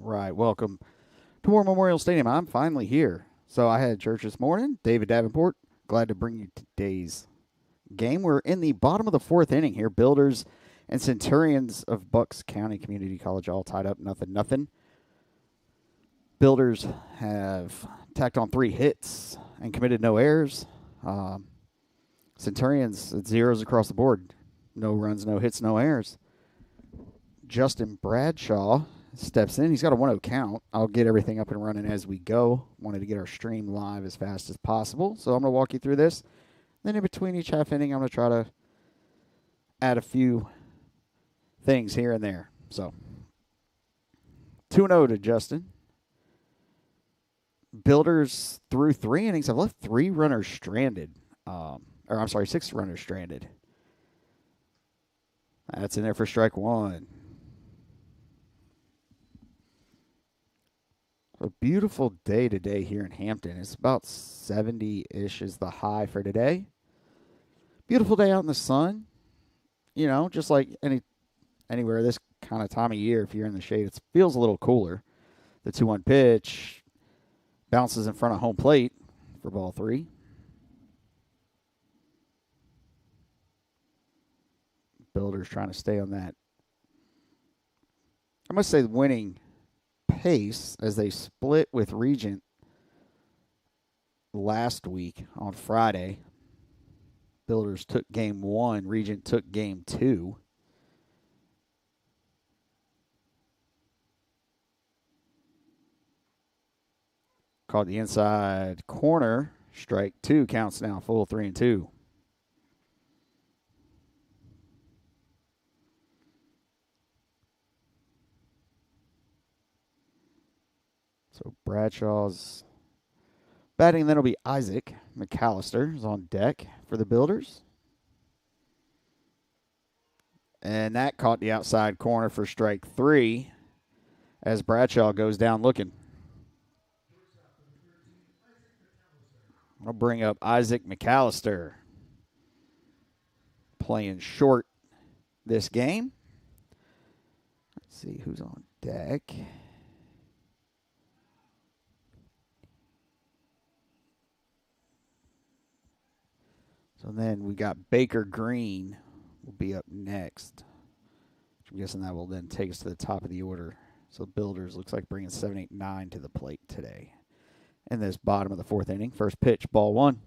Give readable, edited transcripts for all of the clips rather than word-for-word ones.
Right. Welcome to War Memorial Stadium. I'm finally here. So I had church this morning. David Davenport, glad to bring you today's game. We're in the bottom of the fourth inning here. Builders and Centurions of Bucks County Community College all tied up, nothing, nothing. Builders have tacked on 3 hits and committed no errors. Centurions, it's zeros across the board. No runs, no hits, no errors. Justin Bradshaw steps in. He's got a 1-0 count. I'll get everything up and running as we go. Wanted to get our stream live as fast as possible, so I'm going to walk you through this. Then in between each half inning, I'm going to try to add a few things here and there. So 2-0 to Justin. Builders through 3 innings have left 3 runners stranded. 6 runners stranded. That's in there for strike 1. A beautiful day today here in Hampton. It's about 70-ish is the high for today. Beautiful day out in the sun. You know, just like anywhere this kind of time of year, if you're in the shade, it feels a little cooler. The 2-1 pitch bounces in front of home plate for ball 3. Builders trying to stay on that, I must say, the winning pace as they split with Regent last week on Friday. Builders took game 1. Regent took game 2. Caught the inside corner. Strike 2 counts now full 3-2. So Bradshaw's batting, then it'll be Isaac McAllister is on deck for the Builders. And that caught the outside corner for strike 3 as Bradshaw goes down looking. I'll bring up Isaac McAllister playing short this game. Let's see who's on deck. So then we got Baker Green will be up next. I'm guessing that will then take us to the top of the order. So Builders looks like bringing 7, 8, 9 to the plate today. In this bottom of the 4th inning, first pitch, ball 1.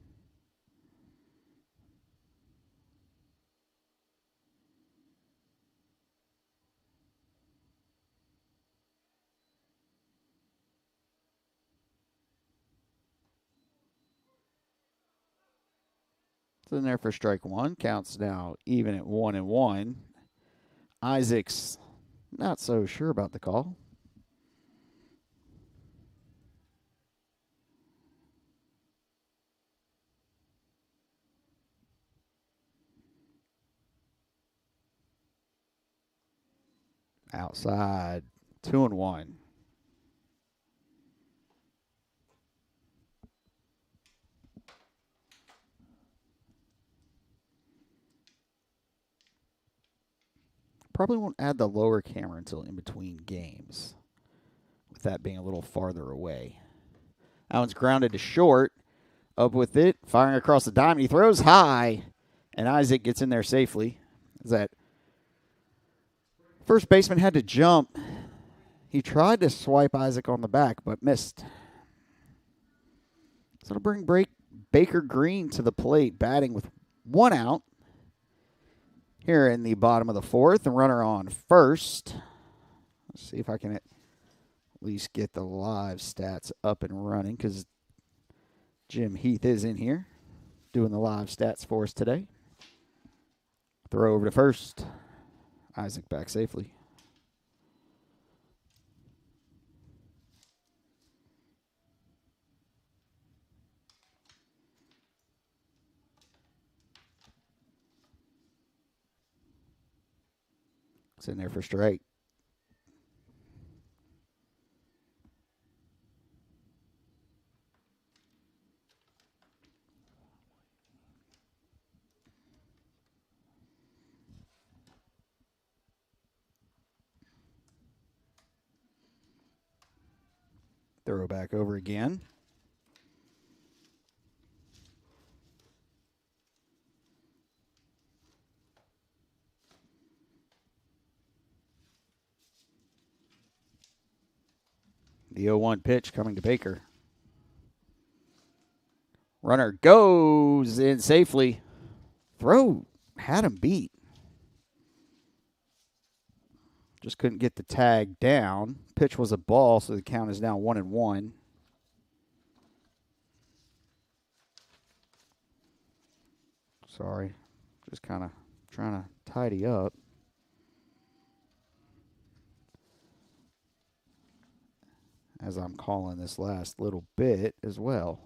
It's in there for strike 1. Counts now even at 1-1. Isaac's not so sure about the call. Outside, 2-1. Probably won't add the lower camera until in between games, with that being a little farther away. That one's grounded to short. Up with it, firing across the diamond. He throws high, and Isaac gets in there safely. That first baseman had to jump. He tried to swipe Isaac on the back, but missed. So it'll bring Baker Green to the plate, batting with 1 out. Here in the bottom of the 4th, the runner on first. Let's see if I can at least get the live stats up and running, because Jim Heath is in here doing the live stats for us today. Throw over to first. Isaac back safely. It's in there for strike. Throw it back over again. The 0-1 pitch coming to Baker. Runner goes in safely. Throw had him beat. Just couldn't get the tag down. Pitch was a ball, so the count is now 1-1. Sorry. Just kind of trying to tidy up. As I'm calling this last little bit as well.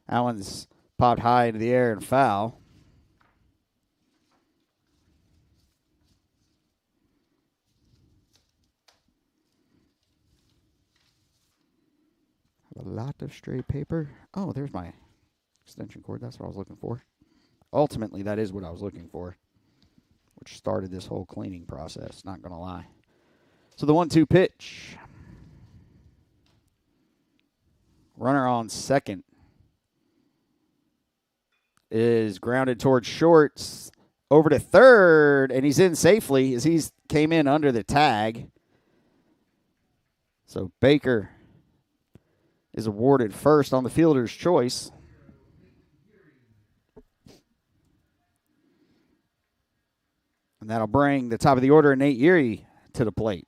That one's popped high into the air and foul. A lot of stray paper. Oh, there's my extension cord. That's what I was looking for. Ultimately, that is what I was looking for, which started this whole cleaning process, not going to lie. So the 1-2 pitch. Runner on second is grounded towards shorts, over to third, and he's in safely as he came in under the tag. So Baker is awarded first on the fielder's choice. And that'll bring the top of the order, Nate Erie, to the plate.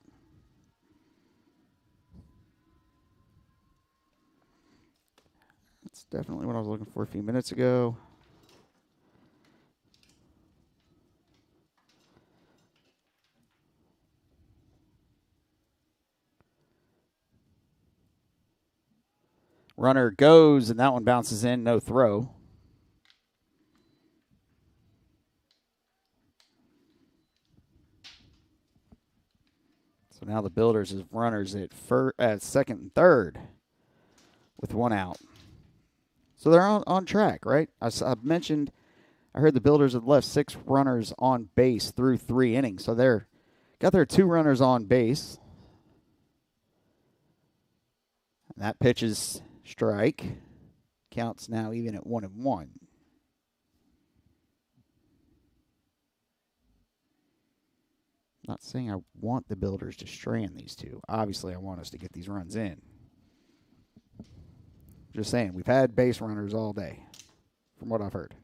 That's definitely what I was looking for a few minutes ago. Runner goes, and that one bounces in, no throw. So now the Builders have runners at second and third with one out. So they're on track, right? I mentioned, I heard the Builders had left 6 runners on base through 3 innings. So they're got their 2 runners on base. And that pitch is strike. Counts now even at 1-1. Not saying I want the Builders to strand these two. Obviously, I want us to get these runs in. Just saying, we've had base runners all day, from what I've heard.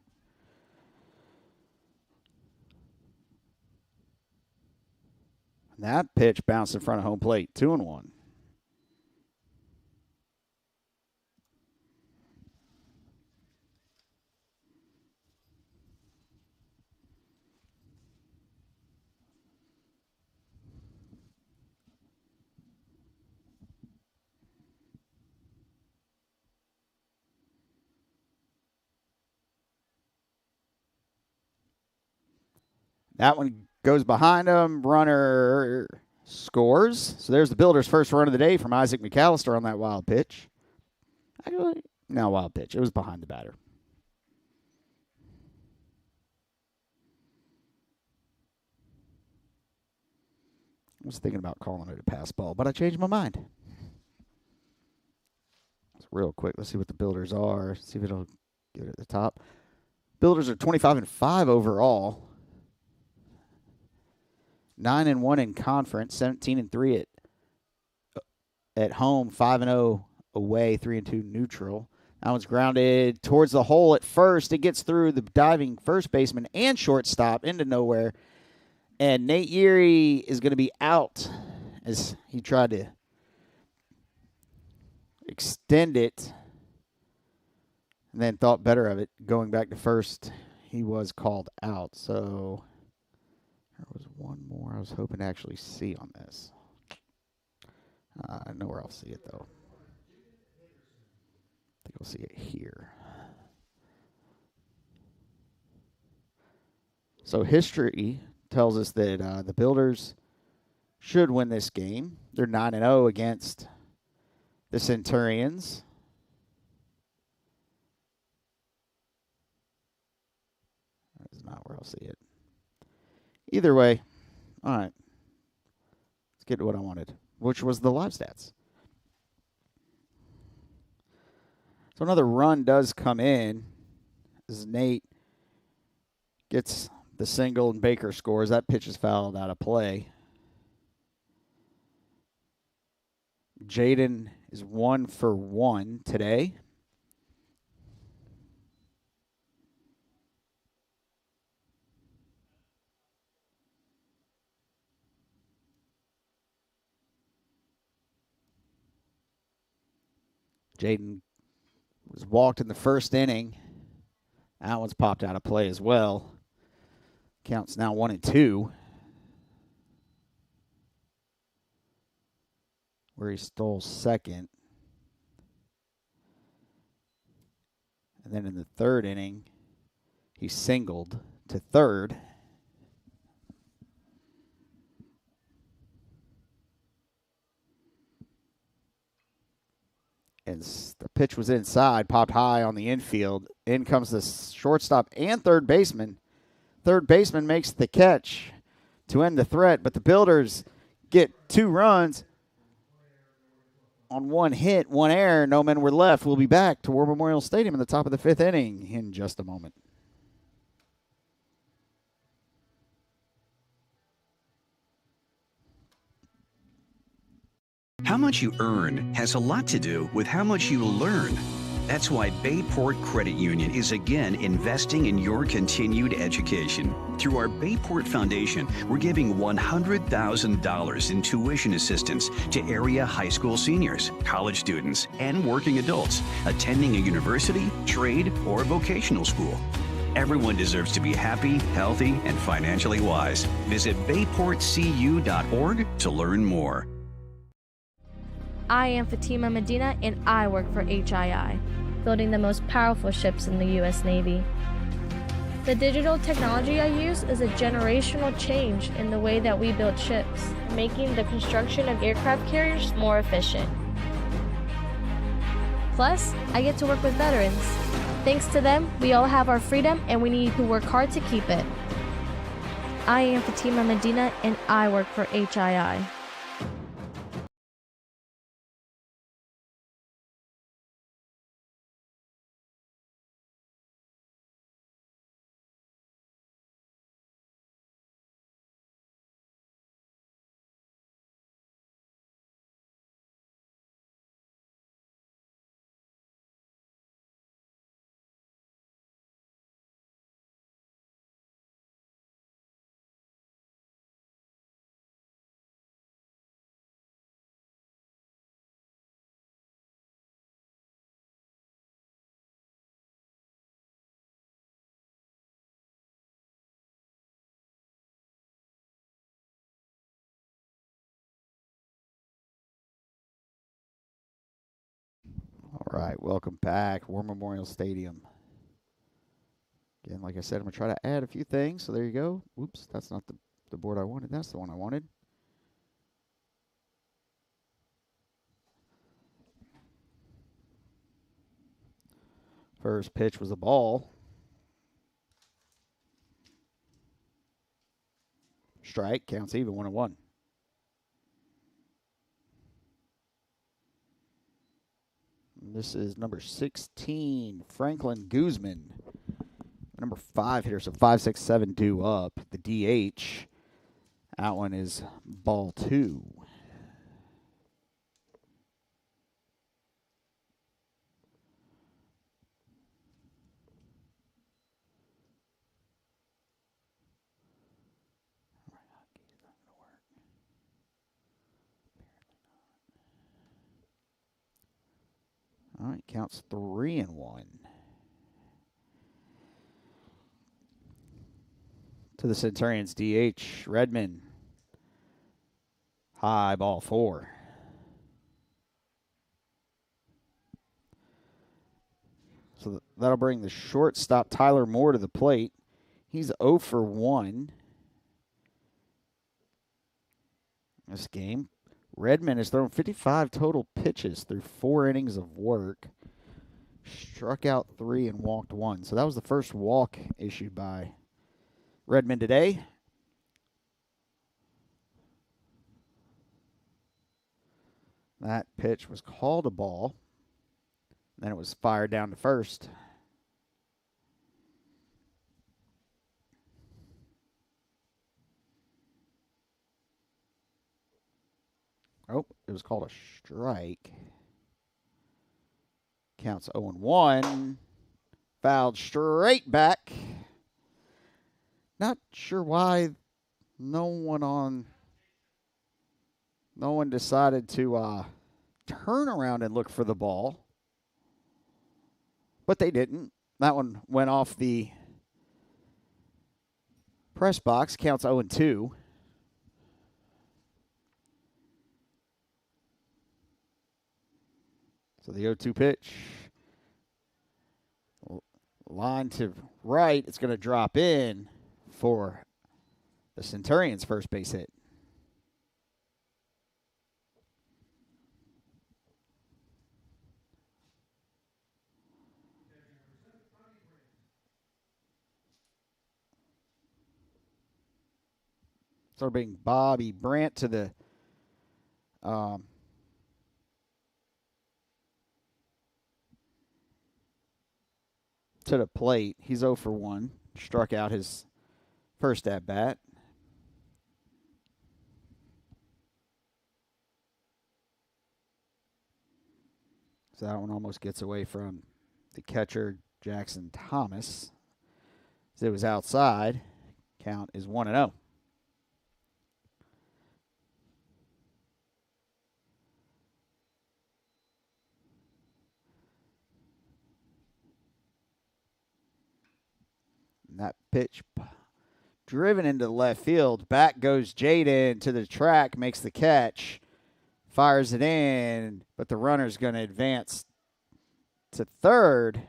And that pitch bounced in front of home plate, 2-1. That one goes behind him. Runner scores. So there's the Builders' first run of the day from Isaac McAllister on that wild pitch. Actually, no wild pitch. It was behind the batter. I was thinking about calling it a pass ball, but I changed my mind. It's real quick. Let's see what the Builders are. See if it'll get it at the top. Builders are 25-5 overall. 9-1 in conference, 17-3 at home, 5-0 away, 3-2 neutral. That one's grounded towards the hole at first. It gets through the diving first baseman and shortstop into nowhere. And Nate Erie is going to be out as he tried to extend it and then thought better of it. Going back to first, he was called out. So there was one more I was hoping to actually see on this. I know where I'll see it, though. I think I'll see it here. So history tells us that the Builders should win this game. They're 9-0 against the Centurions. That is not where I'll see it. Either way, all right. Let's get to what I wanted, which was the live stats. So another run does come in as Nate gets the single and Baker scores. That pitch is fouled out of play. Jaden is 1 for 1 today. Jaden was walked in the first inning. That one's popped out of play as well. Counts now 1-2. Where he stole second. And then in the third inning, he singled to third. And the pitch was inside, popped high on the infield. In comes the shortstop and third baseman. Third baseman makes the catch to end the threat, but the Builders get 2 runs on 1 hit, 1 error. No men were left. We'll be back to War Memorial Stadium in the top of the 5th inning in just a moment. How much you earn has a lot to do with how much you learn. That's why Bayport Credit Union is again investing in your continued education. Through our Bayport Foundation, we're giving $100,000 in tuition assistance to area high school seniors, college students, and working adults attending a university, trade, or vocational school. Everyone deserves to be happy, healthy, and financially wise. Visit bayportcu.org to learn more. I am Fatima Medina, and I work for HII, building the most powerful ships in the U.S. Navy. The digital technology I use is a generational change in the way that we build ships, making the construction of aircraft carriers more efficient. Plus, I get to work with veterans. Thanks to them, we all have our freedom, and we need to work hard to keep it. I am Fatima Medina, and I work for HII. All right, welcome back, War Memorial Stadium. Again, like I said, I'm going to try to add a few things. So there you go. Oops, that's not the board I wanted. That's the one I wanted. First pitch was a ball. Strike, counts even, 1-1. This is number 16, Franklin Guzman. Number 5 hitter, so 5, 6, 7 due up. The DH. That one is ball 2. All right, counts 3-1. To the Centurions, DH, Redmond. High, ball 4. So that'll bring the shortstop, Tyler Moore, to the plate. He's 0 for 1 this game. Redmond has thrown 55 total pitches through 4 innings of work. Struck out 3 and walked 1. So that was the first walk issued by Redmond today. That pitch was called a ball. Then it was fired down to first. Oh, it was called a strike. Counts 0-1. Fouled straight back. Not sure why no one decided to turn around and look for the ball. But they didn't. That one went off the press box. Counts 0-2. So the 0-2 pitch. Line to right. It's going to drop in for the Centurions' first base hit. So being Bobby Brandt to the plate. He's 0 for 1. Struck out his first at bat. So that one almost gets away from the catcher, Jackson Thomas. As it was outside. Count is 1-0. And that pitch driven into left field. Back goes Jaden to the track, makes the catch, fires it in, but the runner's going to advance to third.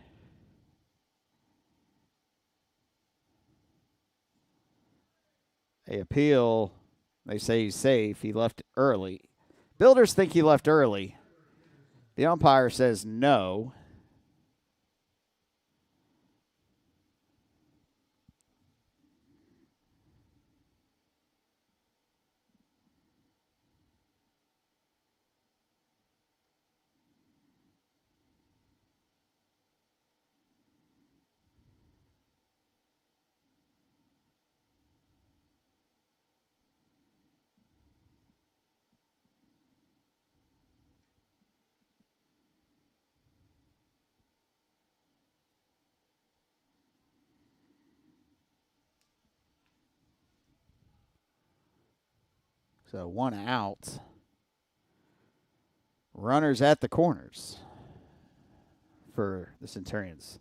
They appeal. They say he's safe. He left early. Builders think he left early. The umpire says no. So 1 out. Runners at the corners for the Centurions.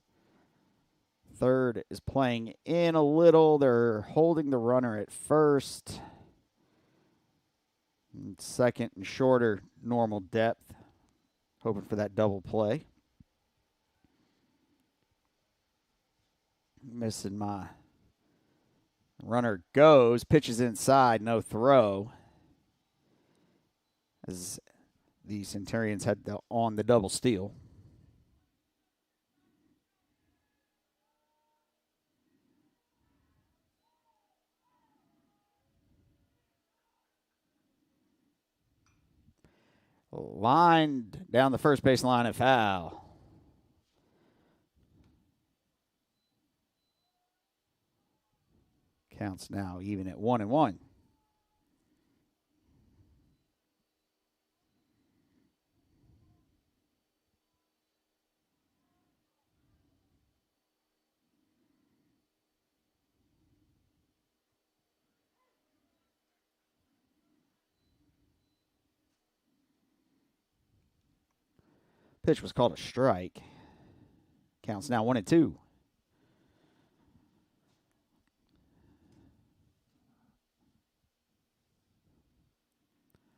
Third is playing in a little. They're holding the runner at first. And second and shorter normal depth. Hoping for that double play. Missing my runner goes. Pitches inside. No throw. As the Centurions had on the double steal. Lined down the first base line at foul. Counts now even at 1-1. Pitch was called a strike. Counts now 1-2.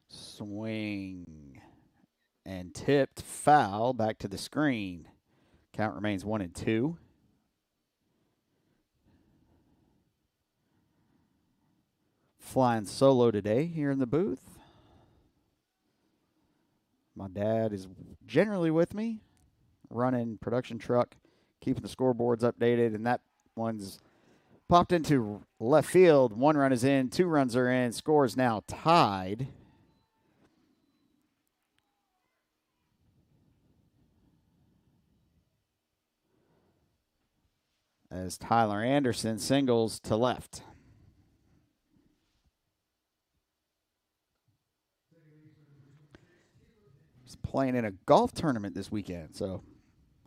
Swing and tipped foul back to the screen. Count remains 1-2. Flying solo today here in the booth. My dad is generally with me, running production truck, keeping the scoreboards updated, and that one's popped into left field. 1 run is in, 2 runs are in. Score is now tied. as Tyler Anderson singles to left. He's playing in a golf tournament this weekend, so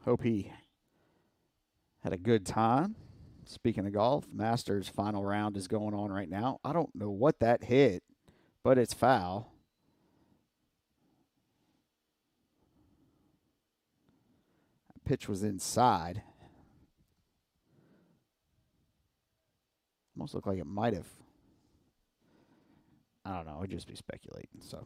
hope he had a good time. Speaking of golf, Masters final round is going on right now. I don't know what that hit, but it's foul. That pitch was inside. Almost looked like it might have. I don't know. I'd just be speculating, so.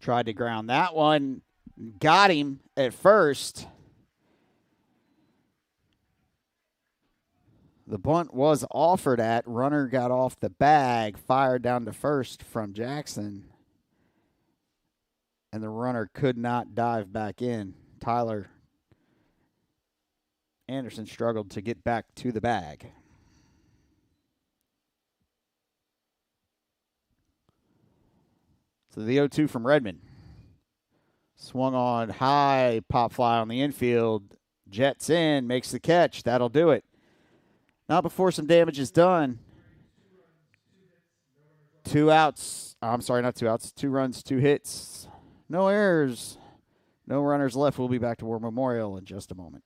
Tried to ground that one. Got him at first. The bunt was offered at. Runner got off the bag, fired down to first from Jackson. And the runner could not dive back in. Tyler Anderson struggled to get back to the bag. So the 0-2 from Redmond. Swung on high, pop fly on the infield. Jets in, makes the catch. That'll do it. Not before some damage is done. 2 outs. I'm sorry, not 2 outs. 2 runs, 2 hits. No errors. No runners left. We'll be back to War Memorial in just a moment.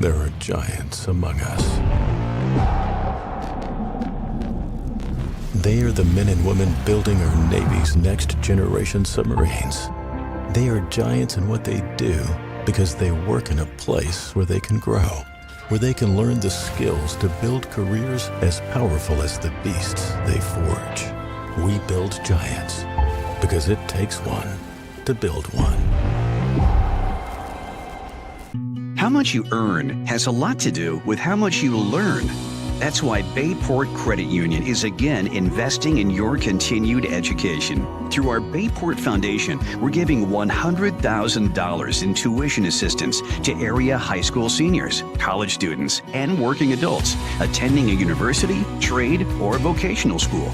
There are giants among us. They are the men and women building our Navy's next generation submarines. They are giants in what they do because they work in a place where they can grow, where they can learn the skills to build careers as powerful as the beasts they forge. We build giants because it takes one to build one. How much you earn has a lot to do with how much you learn. That's why Bayport Credit Union is again investing in your continued education. Through our Bayport Foundation, we're giving $100,000 in tuition assistance to area high school seniors, college students, and working adults attending a university, trade, or vocational school.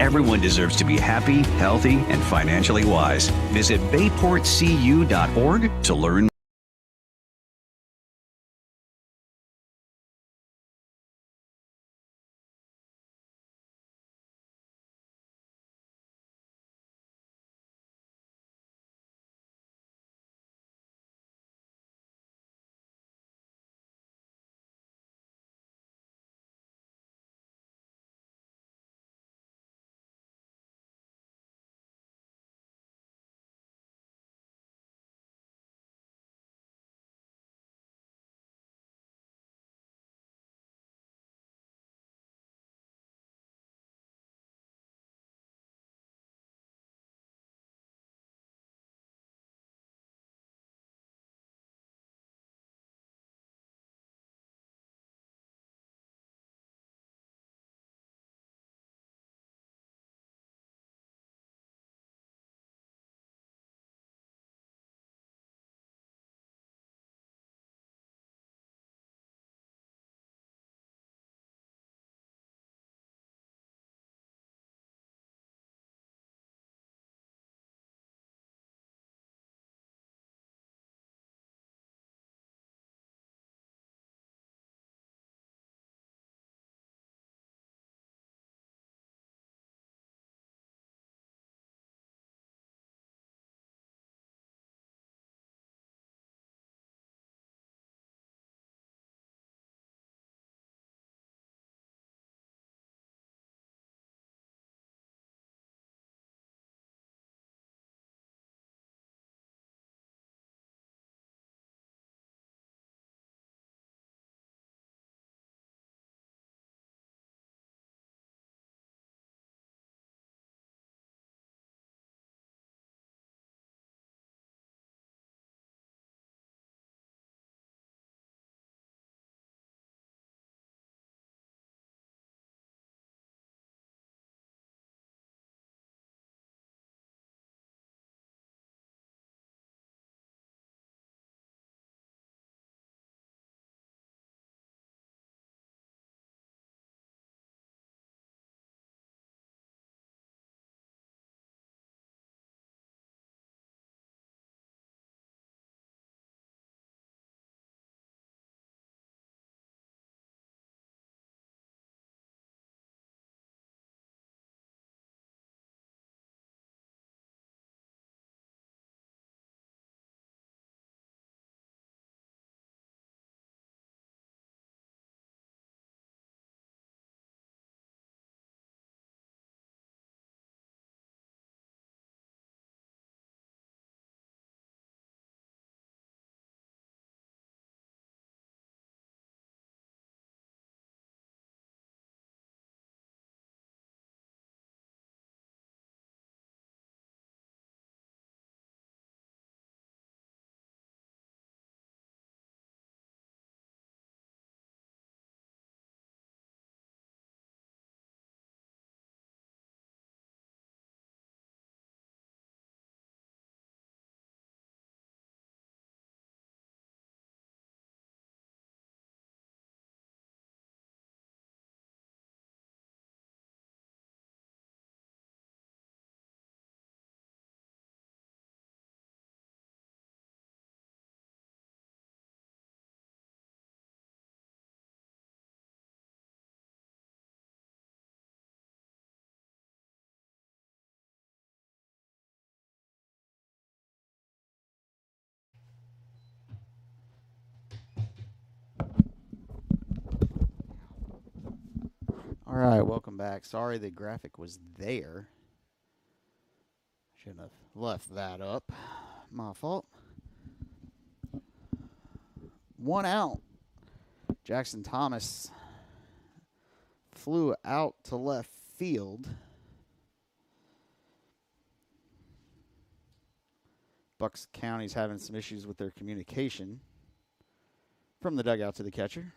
Everyone deserves to be happy, healthy, and financially wise. Visit bayportcu.org to learn All right, welcome back. Sorry the graphic was there. Shouldn't have left that up. My fault. 1 out. Jackson Thomas flew out to left field. Bucks County's having some issues with their communication from the dugout to the catcher.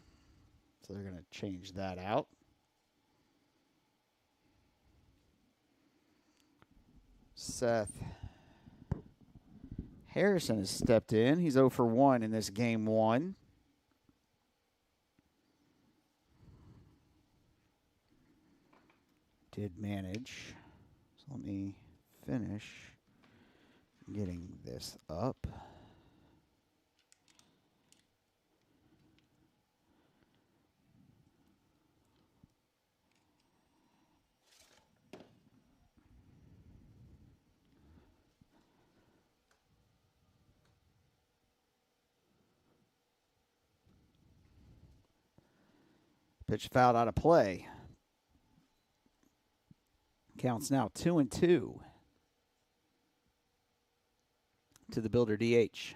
So they're going to change that out. Seth Harrison has stepped in. He's 0 for 1 in this game 1. Did manage. So let me finish getting this up. Pitch fouled out of play. Counts now 2-2 to the Builder DH.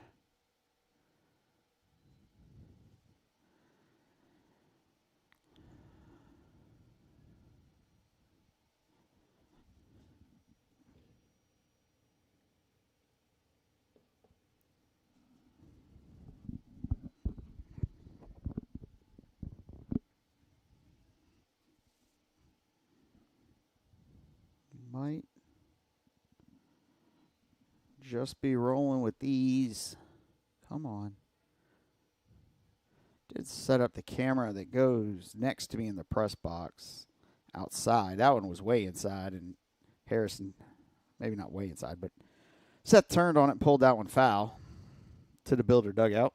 Might just be rolling with these. Come on. Did set up the camera that goes next to me in the press box outside. That one was way inside, and Harrison, maybe not way inside, but Seth turned on it and pulled that one foul to the Builder dugout.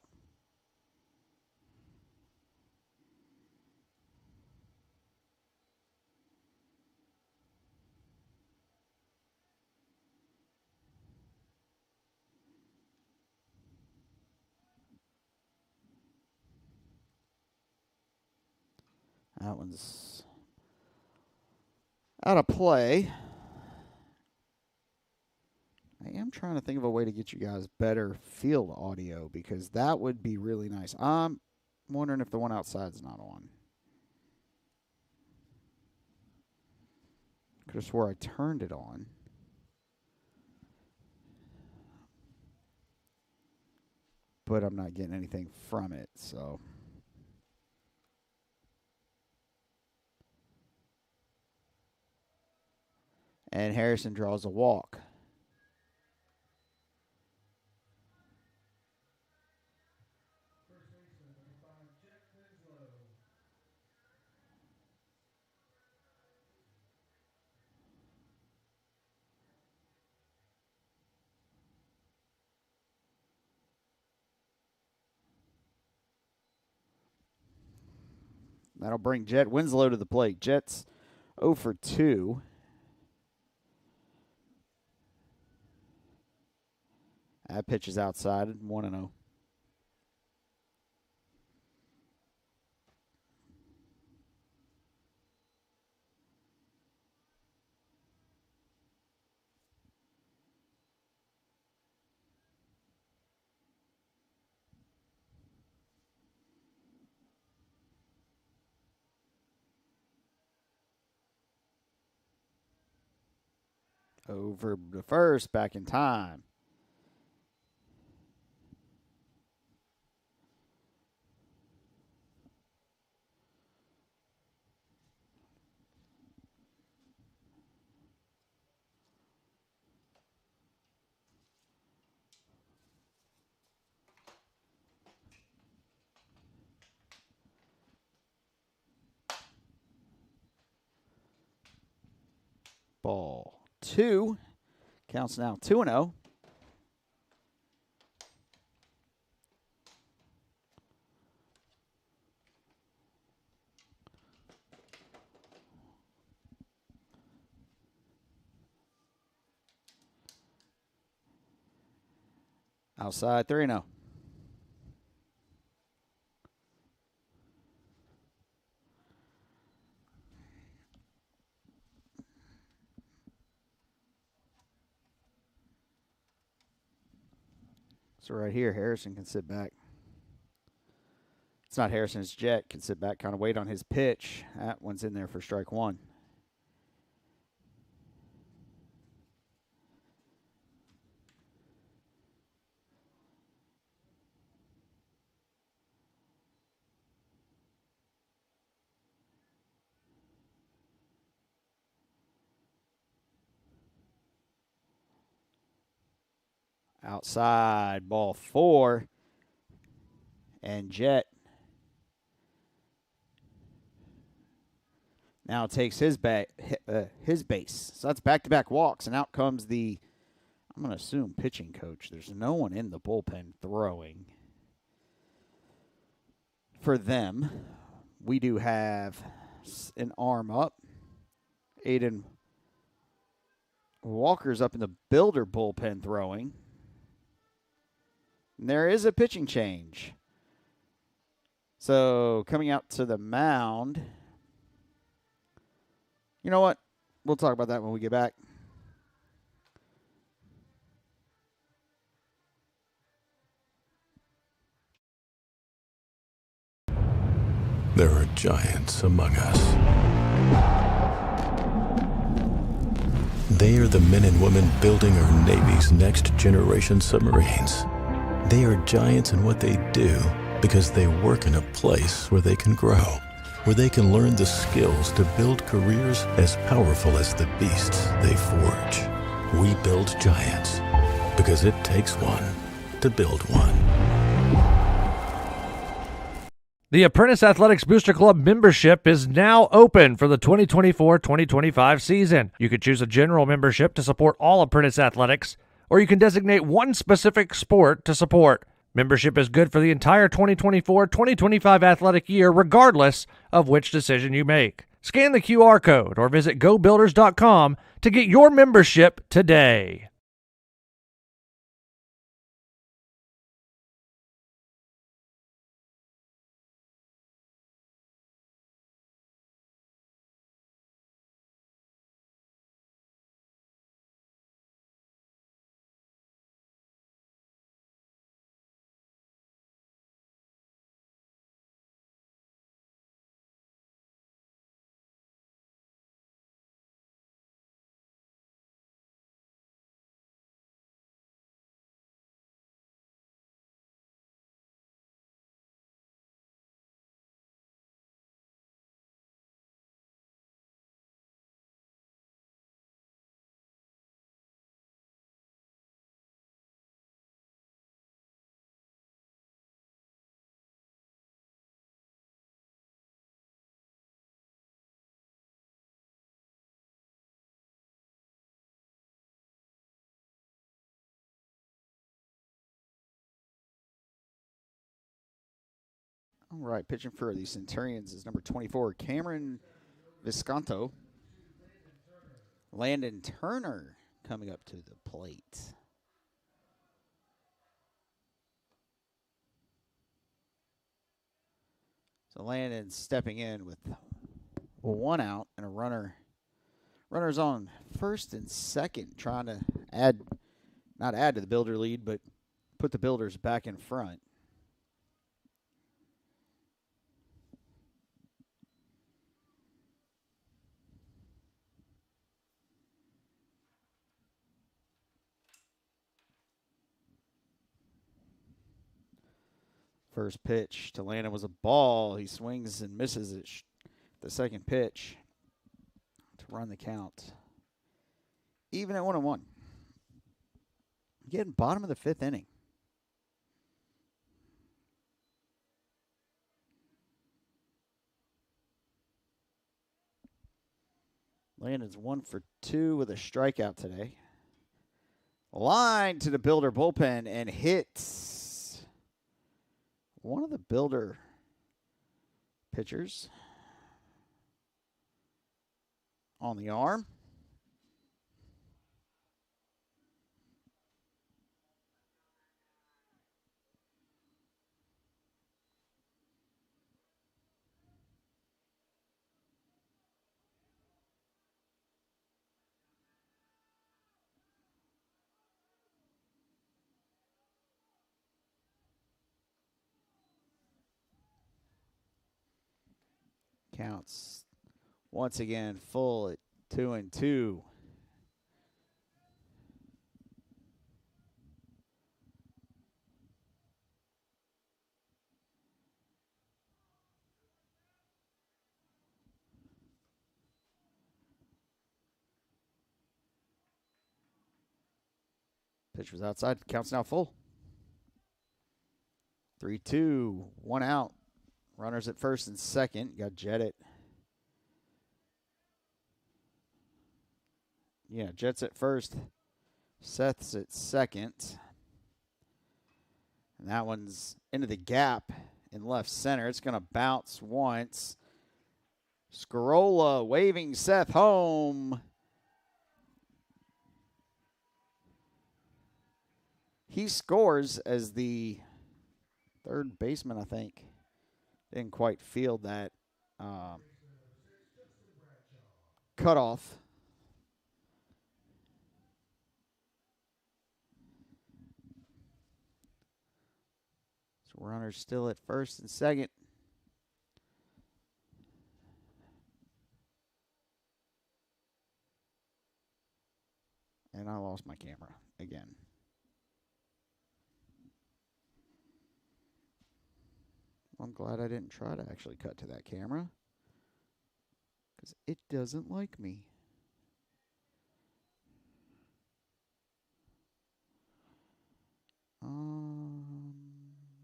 That one's out of play. I am trying to think of a way to get you guys better field audio because that would be really nice. I'm wondering if the one outside's not on. Could have swore I turned it on. But I'm not getting anything from it, so. And Harrison draws a walk. That'll bring Jet Winslow to the plate. Jet's 0 for 2. That pitch is outside, 1-0. Over the first, back in time. Ball 2. Counts now 2-0. Outside 3-0. So right here, Harrison can sit back. It's not Harrison, it's Jet. Can sit back, kind of wait on his pitch. That one's in there for strike one. Outside, ball 4. And Jet now takes his base. So that's back-to-back walks, and out comes the, I'm going to assume, pitching coach. There's no one in the bullpen throwing for them. We do have an arm up. Aiden Walker's up in the Builder bullpen throwing. And there is a pitching change. So coming out to the mound. You know what? We'll talk about that when we get back. There are giants among us. They are the men and women building our Navy's next generation submarines. They are giants in what they do because they work in a place where they can grow, where they can learn the skills to build careers as powerful as the beasts they forge. We build giants because it takes one to build one. The Apprentice Athletics Booster Club membership is now open for the 2024-2025 season. You can choose a general membership to support all Apprentice Athletics, or you can designate one specific sport to support. Membership is good for the entire 2024-2025 athletic year, regardless of which decision you make. Scan the QR code or visit GoBuilders.com to get your membership today. All right, pitching for the Centurions is number 24, Cameron Visconto. Landon Turner coming up to the plate. So Landon stepping in with one out and a runner. Runners on first and second, trying to not add to the Builder lead, but put the Builders back in front. First pitch to Landon was a ball. He swings and misses it. The second pitch to run the count. Even at 1-1. Getting bottom of the fifth inning. Landon's 1 for 2 with a strikeout today. Line to the Builder bullpen and hits one of the Builder pitchers on the arm. Counts once again full at 2-2. Pitch was outside. Counts now full. 3-2. 1 out. Runners at first and second. Got Jetted. Yeah, Jets at first. Seth's at second. And that one's into the gap in left center. It's going to bounce once. Scarola waving Seth home. He scores as the third baseman, I think. Didn't quite field that cutoff. So runners still at first and second. And I lost my camera again. I'm glad I didn't try to actually cut to that camera, because it doesn't like me.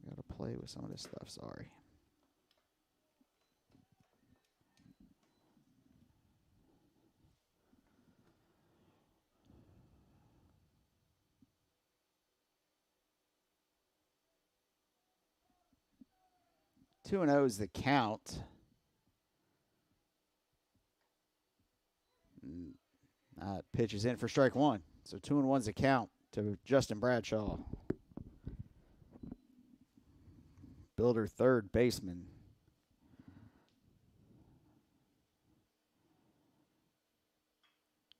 Gotta play with some of this stuff, sorry. Two and 0 is the count. Pitch is in for strike one. So 2-1's the count to Justin Bradshaw. Builder third baseman.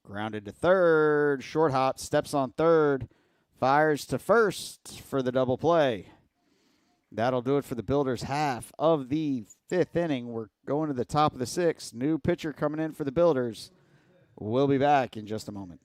Grounded to third. Short hop. Steps on third. Fires to first for the double play. That'll do it for the Builders' half of the fifth inning. We're going to the top of the sixth. New pitcher coming in for the Builders. We'll be back in just a moment.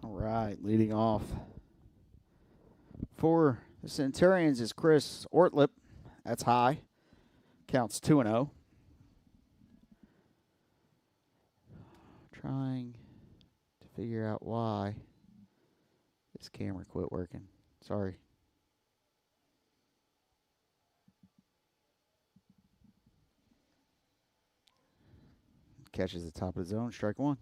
All right, leading off for the Centurions is Chris Ortlip. That's high. Counts 2-0. Trying to figure out why this camera quit working. Sorry. Catches the top of the zone, strike one.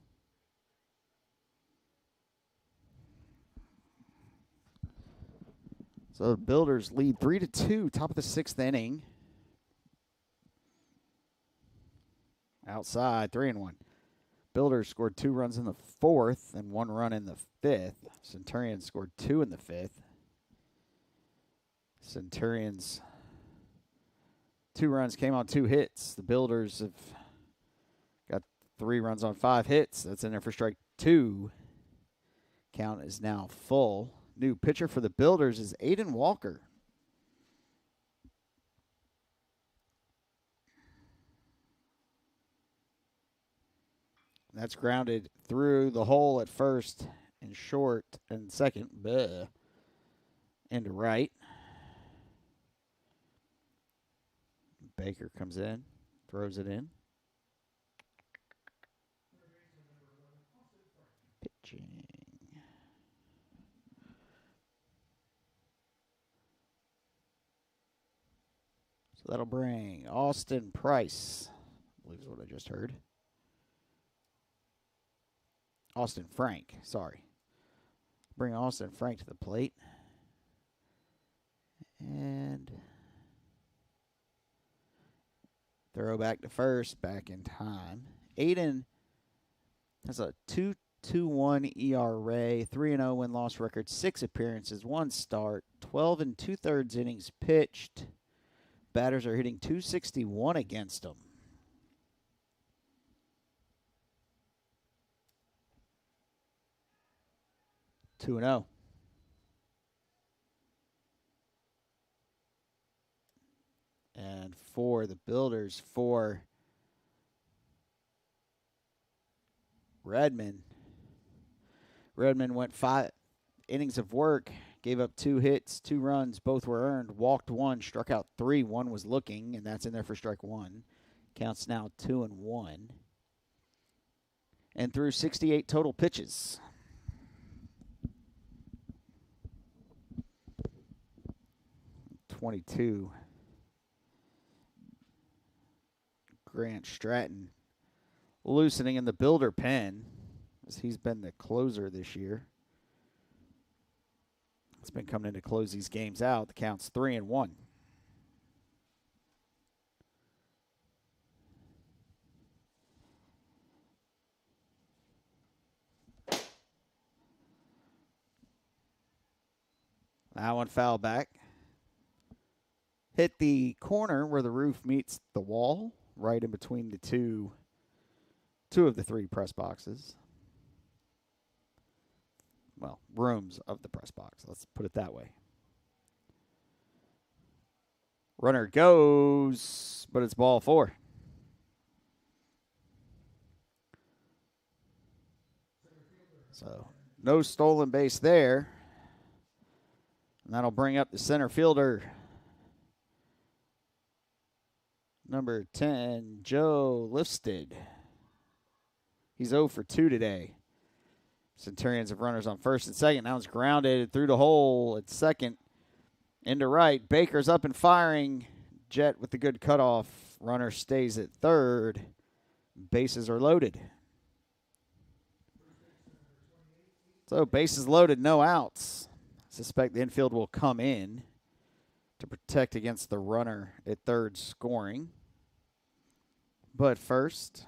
So the Builders lead 3-2, top of the sixth inning. Outside, 3-1. Builders scored 2 runs in the fourth and 1 run in the fifth. Centurions scored 2 in the fifth. Centurions, 2 runs came on 2 hits. The Builders have got 3 runs on 5 hits. That's in there for strike 2. Count is now full. New pitcher for the Builders is Aiden Walker. That's grounded through the hole at first and short and second. Into right. Baker comes in, throws it in. Pitching. So that'll bring Austin Price, I believe is what I just heard. Austin Frank, sorry. Bring Austin Frank to the plate. And throw back to first, back in time. Aiden has a 2.21 ERA, 3-0 win-loss record, 6 appearances, 1 start, 12 2/3 innings pitched. Batters are hitting .261 against him. Two and 0. And for the Builders, for Redmond. Redmond went 5 innings of work, gave up 2 hits, 2 runs, both were earned, walked 1, struck out 3, 1 was looking, and that's in there for strike 1. Counts now 2-1. And threw 68 total pitches. .22. Grant Stratton loosening in the Builder pen, as he's been the closer this year. It's been coming in to close these games out. The count's 3-1. That one foul back. Hit the corner where the roof meets the wall, right in between the two of the 3 press boxes. Well, rooms of the press box. Let's put it that way. Runner goes, but it's ball 4. So no stolen base there. And that'll bring up the center fielder, number 10, Joe Lifstead. He's 0 for 2 today. Centurions have runners on first and second. Now it's grounded through the hole at second. Into right. Baker's up and firing. Jet with the good cutoff. Runner stays at third. Bases are loaded. So bases loaded, no outs. Suspect the infield will come in to protect against the runner at third scoring. But first,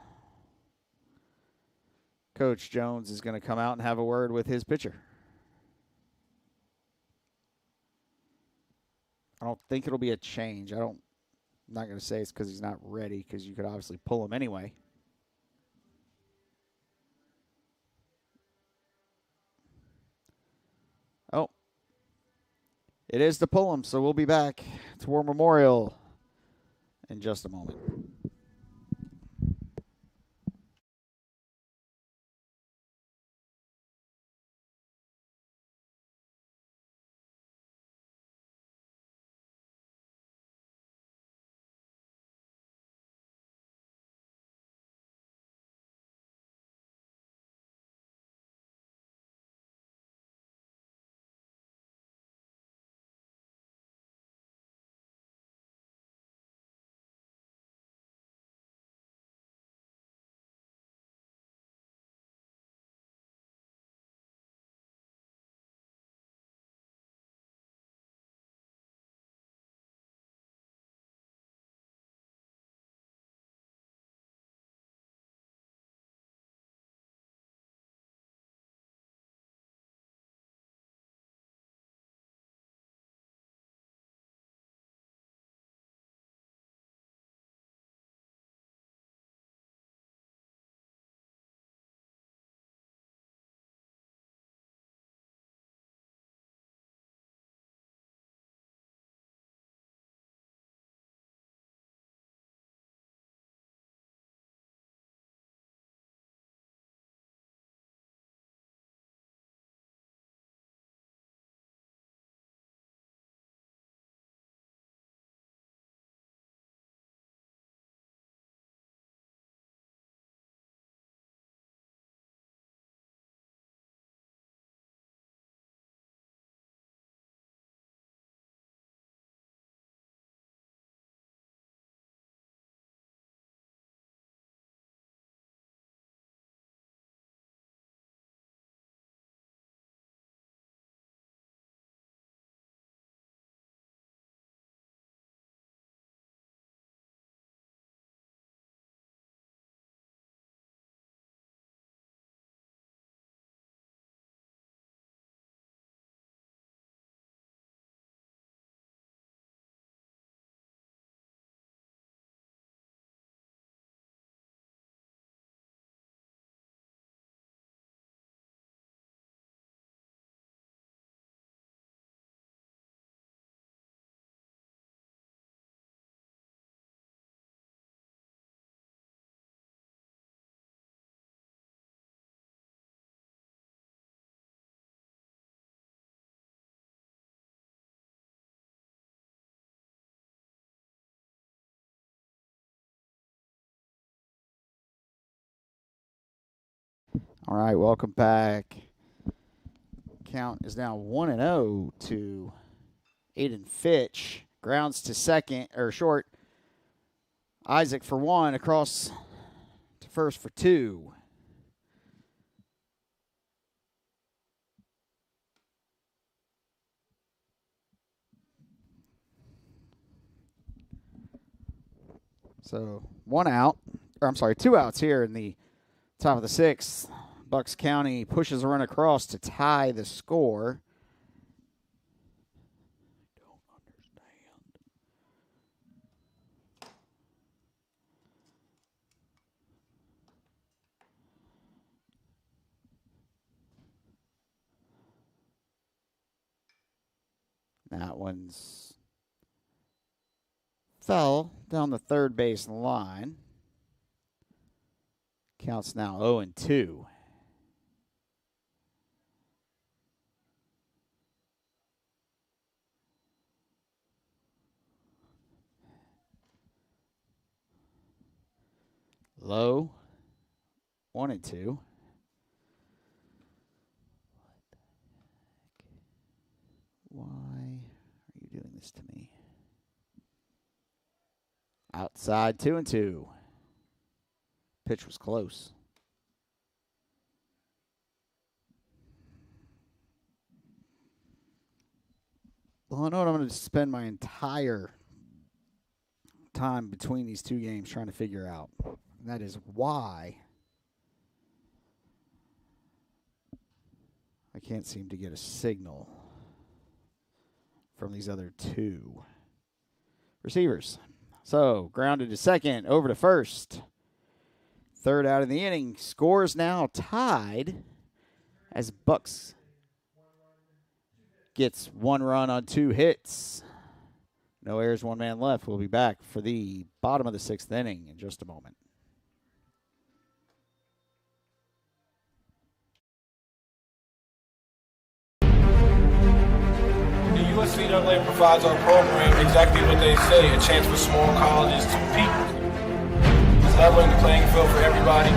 Coach Jones is going to come out and have a word with his pitcher. I don't think it'll be a change. I'm not going to say it's because he's not ready, because you could obviously pull him anyway. Oh, it is to pull him, so we'll be back to War Memorial in just a moment. All right, welcome back. Count is now 1-0 to Aiden Fitch. Grounds to second, or short. Isaac for one, across to first for two. So 1 out, or I'm sorry, 2 outs here in the top of the 6th. Bucks County pushes a run across to tie the score. That one's fell down the third base line. Counts now 0-2. Low, 1-2. Why are you doing this to me? Outside, 2-2. Pitch was close. Well, I know what I'm going to spend my entire time between these two games trying to figure out. And that is why I can't seem to get a signal from these other two receivers. So, grounded to second, over to first. Third out of the inning. Scores now tied as Bucks gets 1 run on 2 hits. No errors, 1 man left. We'll be back for the bottom of the 6th inning in just a moment. The USCAA provides our program exactly what they say, a chance for small colleges to compete. It's leveling the playing field for everybody.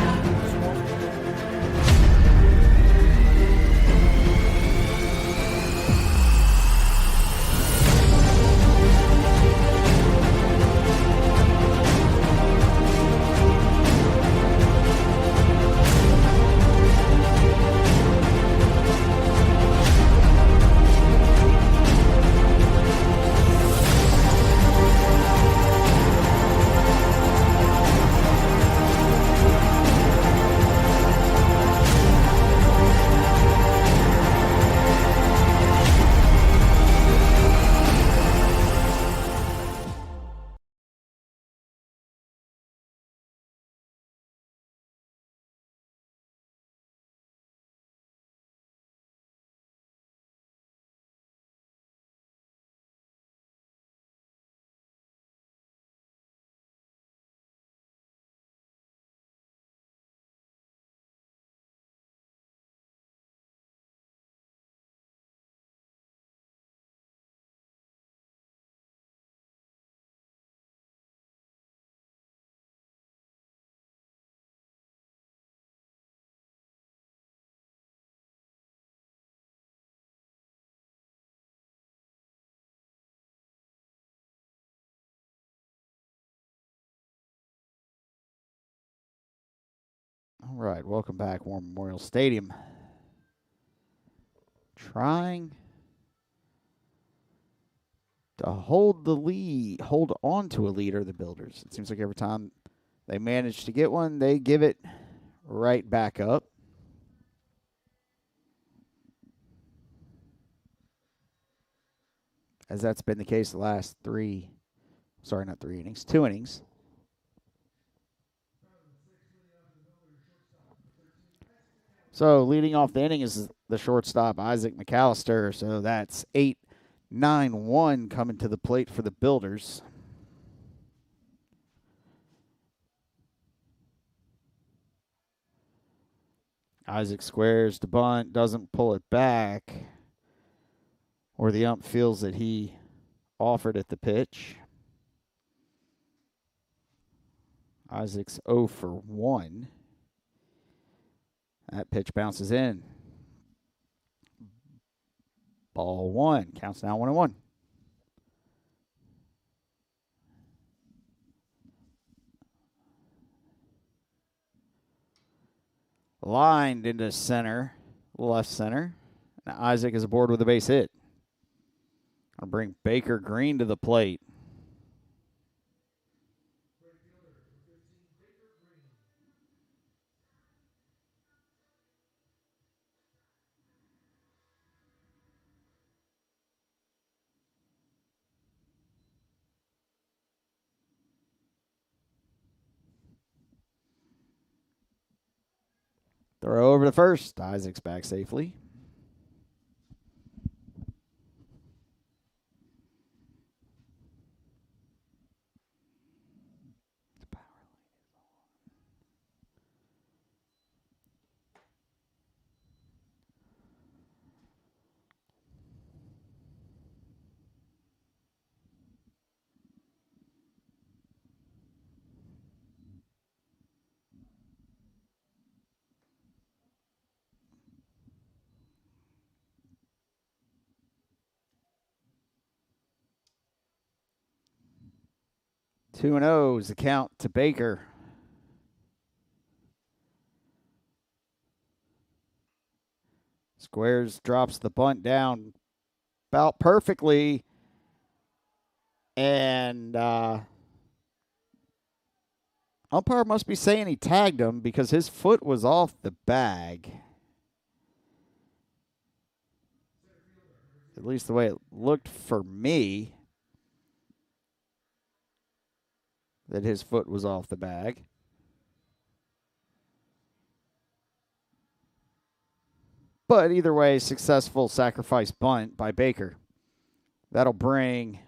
All right, welcome back, War Memorial Stadium. Trying to hold the lead, hold on to a lead are the Builders. It seems like every time they manage to get one, they give it right back up. As that's been the case the last 2 innings. So leading off the inning is the shortstop, Isaac McAllister. So that's 8-9-1 coming to the plate for the Builders. Isaac squares to bunt, doesn't pull it back. Or the ump feels that he offered at the pitch. Isaac's 0 for 1. That pitch bounces in. Ball one. Counts now 1-1. Lined into center, left center. Now Isaac is aboard with a base hit. I'll bring Baker Green to the plate. Throw over to first. Isaac's back safely. Two and 0 is the count to Baker. Squares drops the bunt down about perfectly. And umpire must be saying he tagged him because his foot was off the bag. At least the way it looked for me. That his foot was off the bag. But either way, successful sacrifice bunt by Baker. That'll bring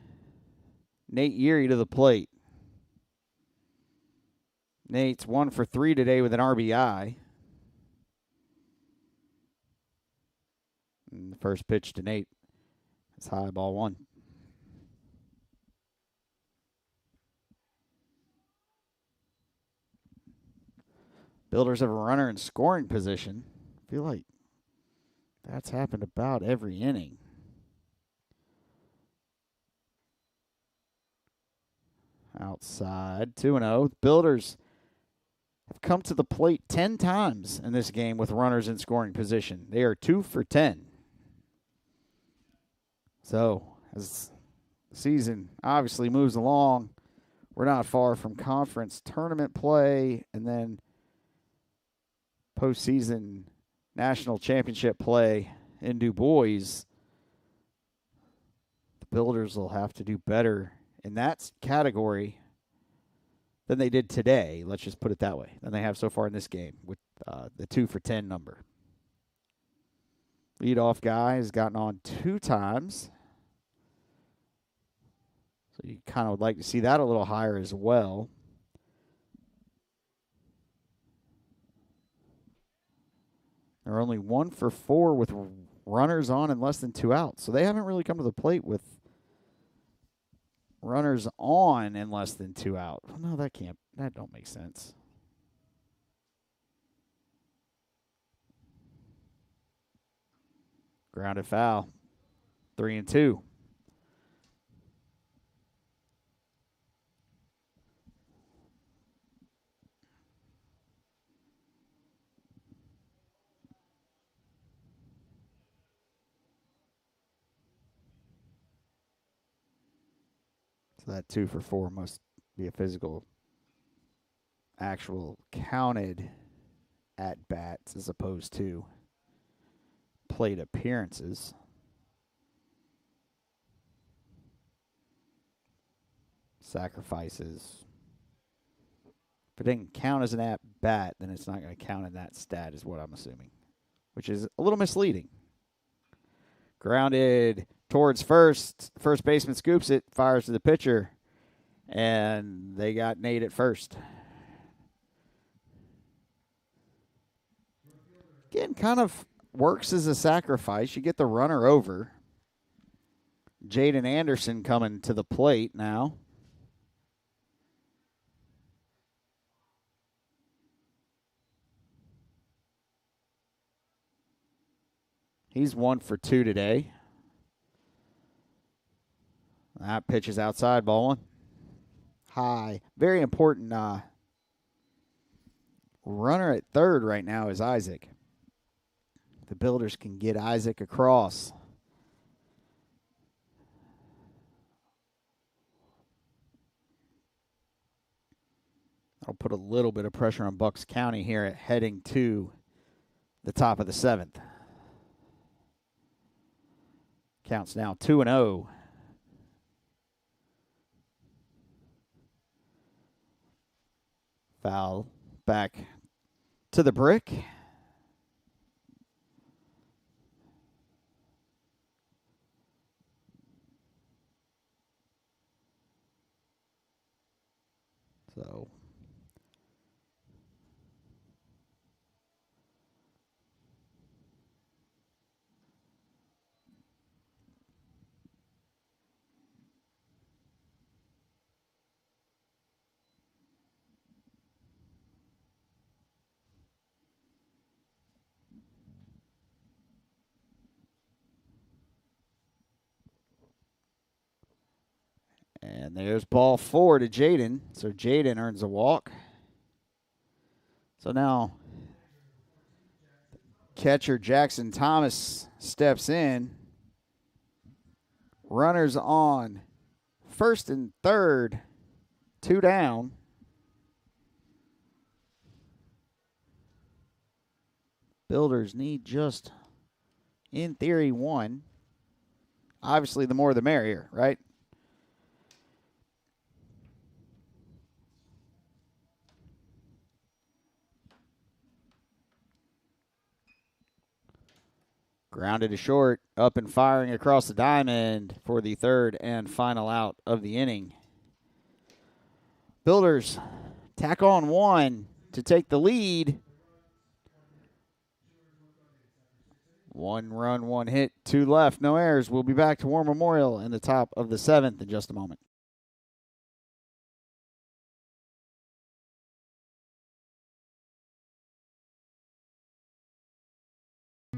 Nate Yeary to the plate. Nate's 1 for 3 today with an RBI. And the first pitch to Nate is high, ball one. Builders have a runner in scoring position. I feel like that's happened about every inning. Outside, 2-0. Builders have come to the plate 10 times in this game with runners in scoring position. They are 2 for 10. So, as the season obviously moves along, we're not far from conference tournament play and then postseason national championship play in Du Bois. The Builders will have to do better in that category than they did today. Let's just put it that way. Than they have so far in this game with the 2 for 10 number. Leadoff guy has gotten on 2 times. So you kind of would like to see that a little higher as well. They're only 1 for 4 with runners on and less than 2 outs. So they haven't really come to the plate with runners on and less than 2 out. Well, no, that don't make sense. Grounded foul. 3-2. So that 2 for 4 must be a physical, actual counted at bats as opposed to plate appearances. Sacrifices. If it didn't count as an at bat, then it's not going to count in that stat, is what I'm assuming, which is a little misleading. Grounded towards first. First baseman scoops it, fires to the pitcher, and they got Nate at first. Again, kind of works as a sacrifice. You get the runner over. Jaden Anderson coming to the plate now. He's 1 for 2 today. That pitch is outside, ball one. High. Very important runner at third right now is Isaac. The Builders can get Isaac across. That'll put a little bit of pressure on Bucks County here at heading to the top of the 7th. Counts now 2-0. Foul back to the brick. So and there's ball 4 to Jaden. So Jaden earns a walk. So now catcher Jackson Thomas steps in. Runners on first and third, 2 down. Builders need just, in theory, 1. Obviously, the more the merrier, right? Grounded to short, up and firing across the diamond for the third and final out of the inning. Builders tack on 1 to take the lead. 1 run, 1 hit, 2 left, no errors. We'll be back to War Memorial in the top of the 7th in just a moment.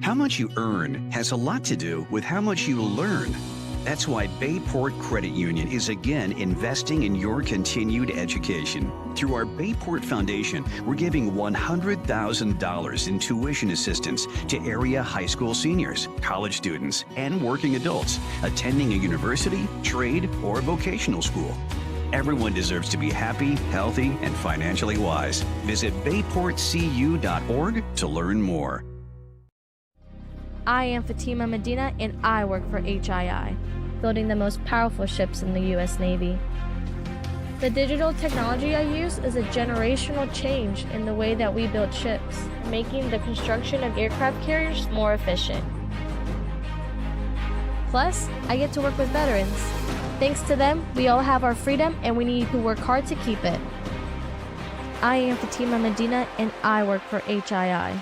How much you earn has a lot to do with how much you learn. That's why Bayport Credit Union is again investing in your continued education. Through our Bayport Foundation, we're giving $100,000 in tuition assistance to area high school seniors, college students, and working adults attending a university, trade, or vocational school. Everyone deserves to be happy, healthy, and financially wise. Visit bayportcu.org to learn more. I am Fatima Medina, and I work for HII, building the most powerful ships in the U.S. Navy. The digital technology I use is a generational change in the way that we build ships, making the construction of aircraft carriers more efficient. Plus, I get to work with veterans. Thanks to them, we all have our freedom, and we need to work hard to keep it. I am Fatima Medina, and I work for HII.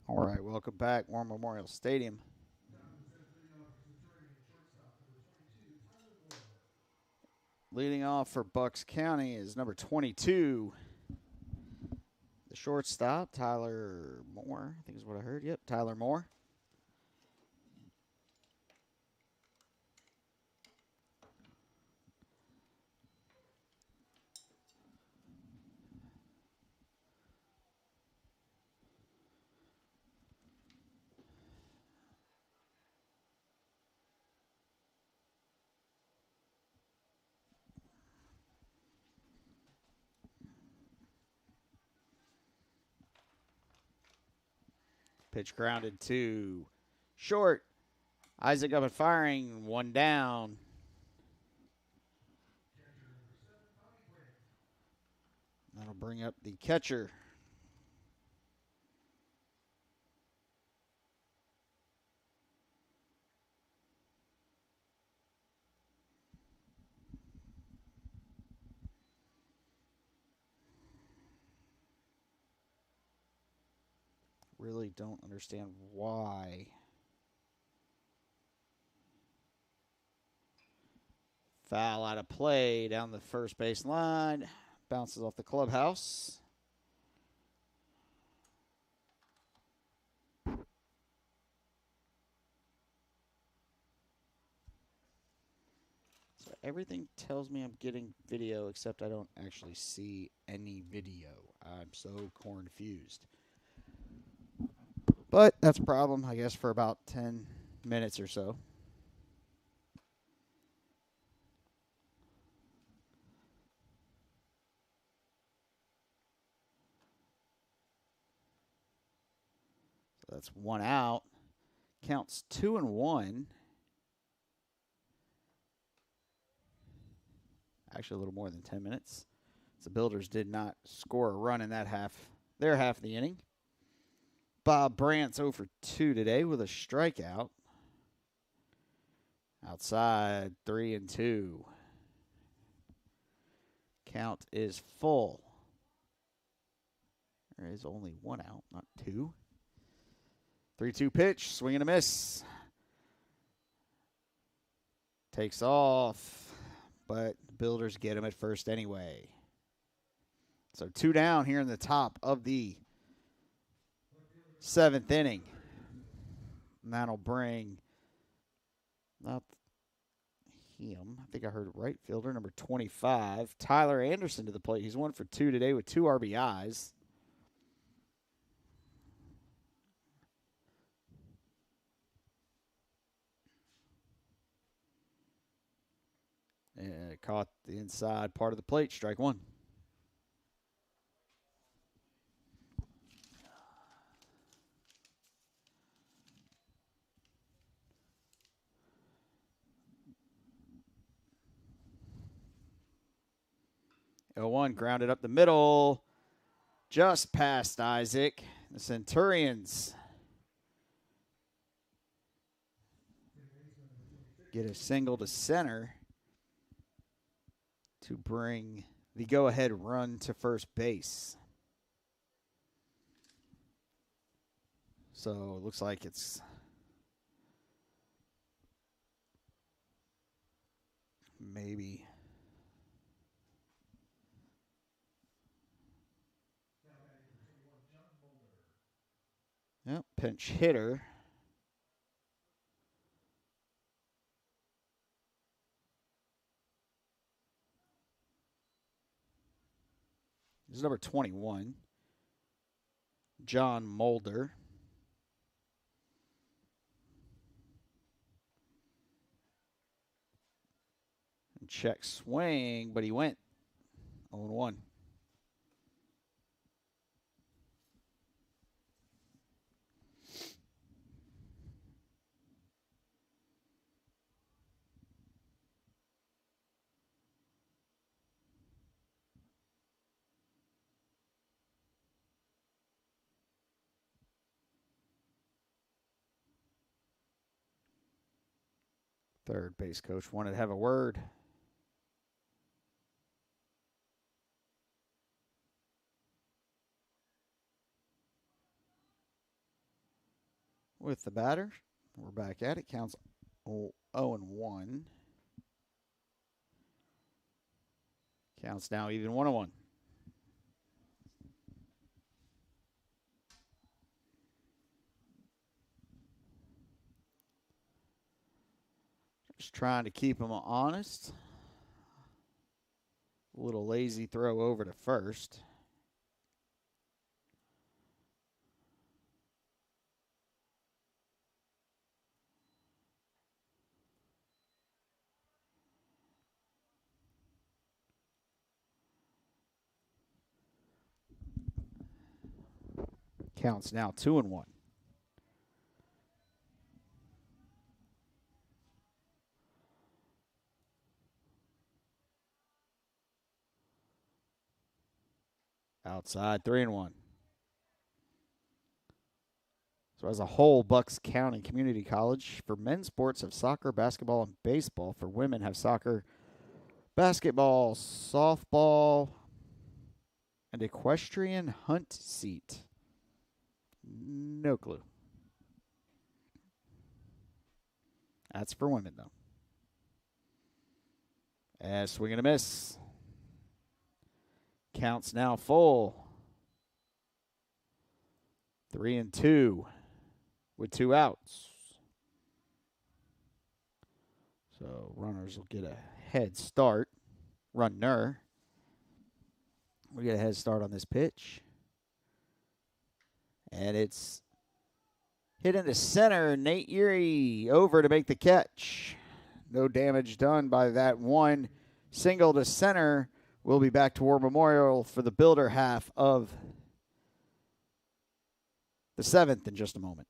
All right, welcome back, War Memorial Stadium. Leading off for Bucks County is number 22, the shortstop, Tyler Moore, I think is what I heard. Yep, Tyler Moore. Pitch grounded to short. Isaac up and firing. One down. That'll bring up the catcher. Really don't understand why. Foul out of play down the first base line. Bounces off the clubhouse. So everything tells me I'm getting video, except I don't actually see any video. I'm so confused. But that's a problem, I guess, for about 10 minutes or so. So that's one out. Counts 2-1. Actually, a little more than 10 minutes. The Builders did not score a run in that their half of the inning. Bob Brant's 0 for 2 today with a strikeout. Outside, 3-2. Count is full. There is only one out, not two. 3-2 pitch, swing and a miss. Takes off, but the Builders get him at first anyway. So 2 down here in the top of the 7th inning. And that'll bring not him. I think I heard right fielder, number 25, Tyler Anderson to the plate. He's 1 for 2 today with 2 RBIs. And caught the inside part of the plate, strike one. One grounded up the middle, just past Isaac. The Centurions get a single to center to bring the go-ahead run to first base. So it looks like it's maybe pinch hitter. This is number 21, John Mulder. And check swing, but he went 0-1. Third base coach wanted to have a word. With the batter, we're back at it. Counts 0-1. Counts now even 1-1. Just trying to keep him honest. A little lazy throw over to first. Counts now 2-1. Outside, 3-1. So as a whole, Bucks County Community College for men's sports have soccer, basketball, and baseball. For women have soccer, basketball, softball, and equestrian hunt seat. No clue. That's for women, though. And swing and a miss. Counts now full. 3-2 with 2 outs. So runners will get a head start. Runner will get a head start on this pitch. And it's hit into center. Nate Erie over to make the catch. No damage done by that one. Single to center. We'll be back to War Memorial for the Builder half of the 7th in just a moment.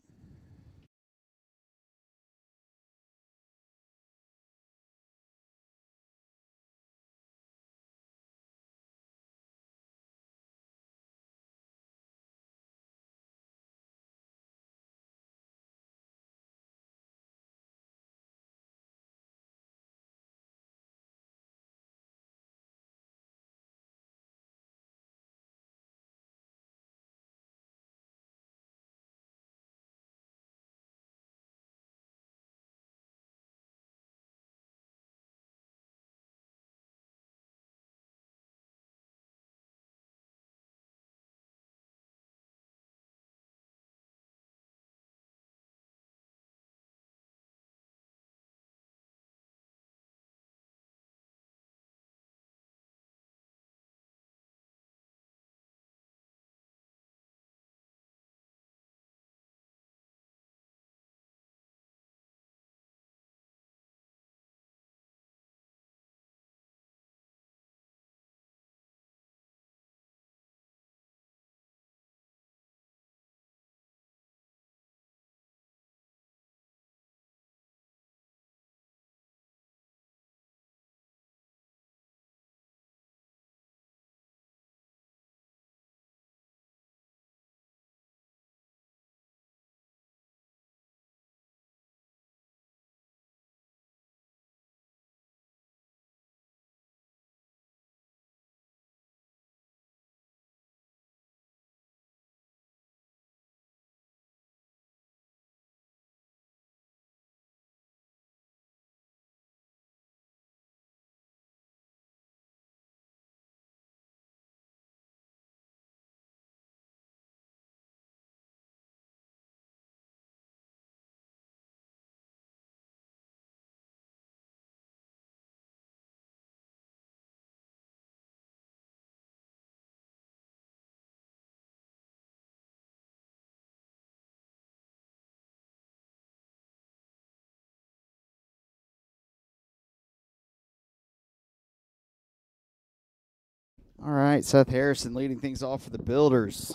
All right, Seth Harrison leading things off for the Builders.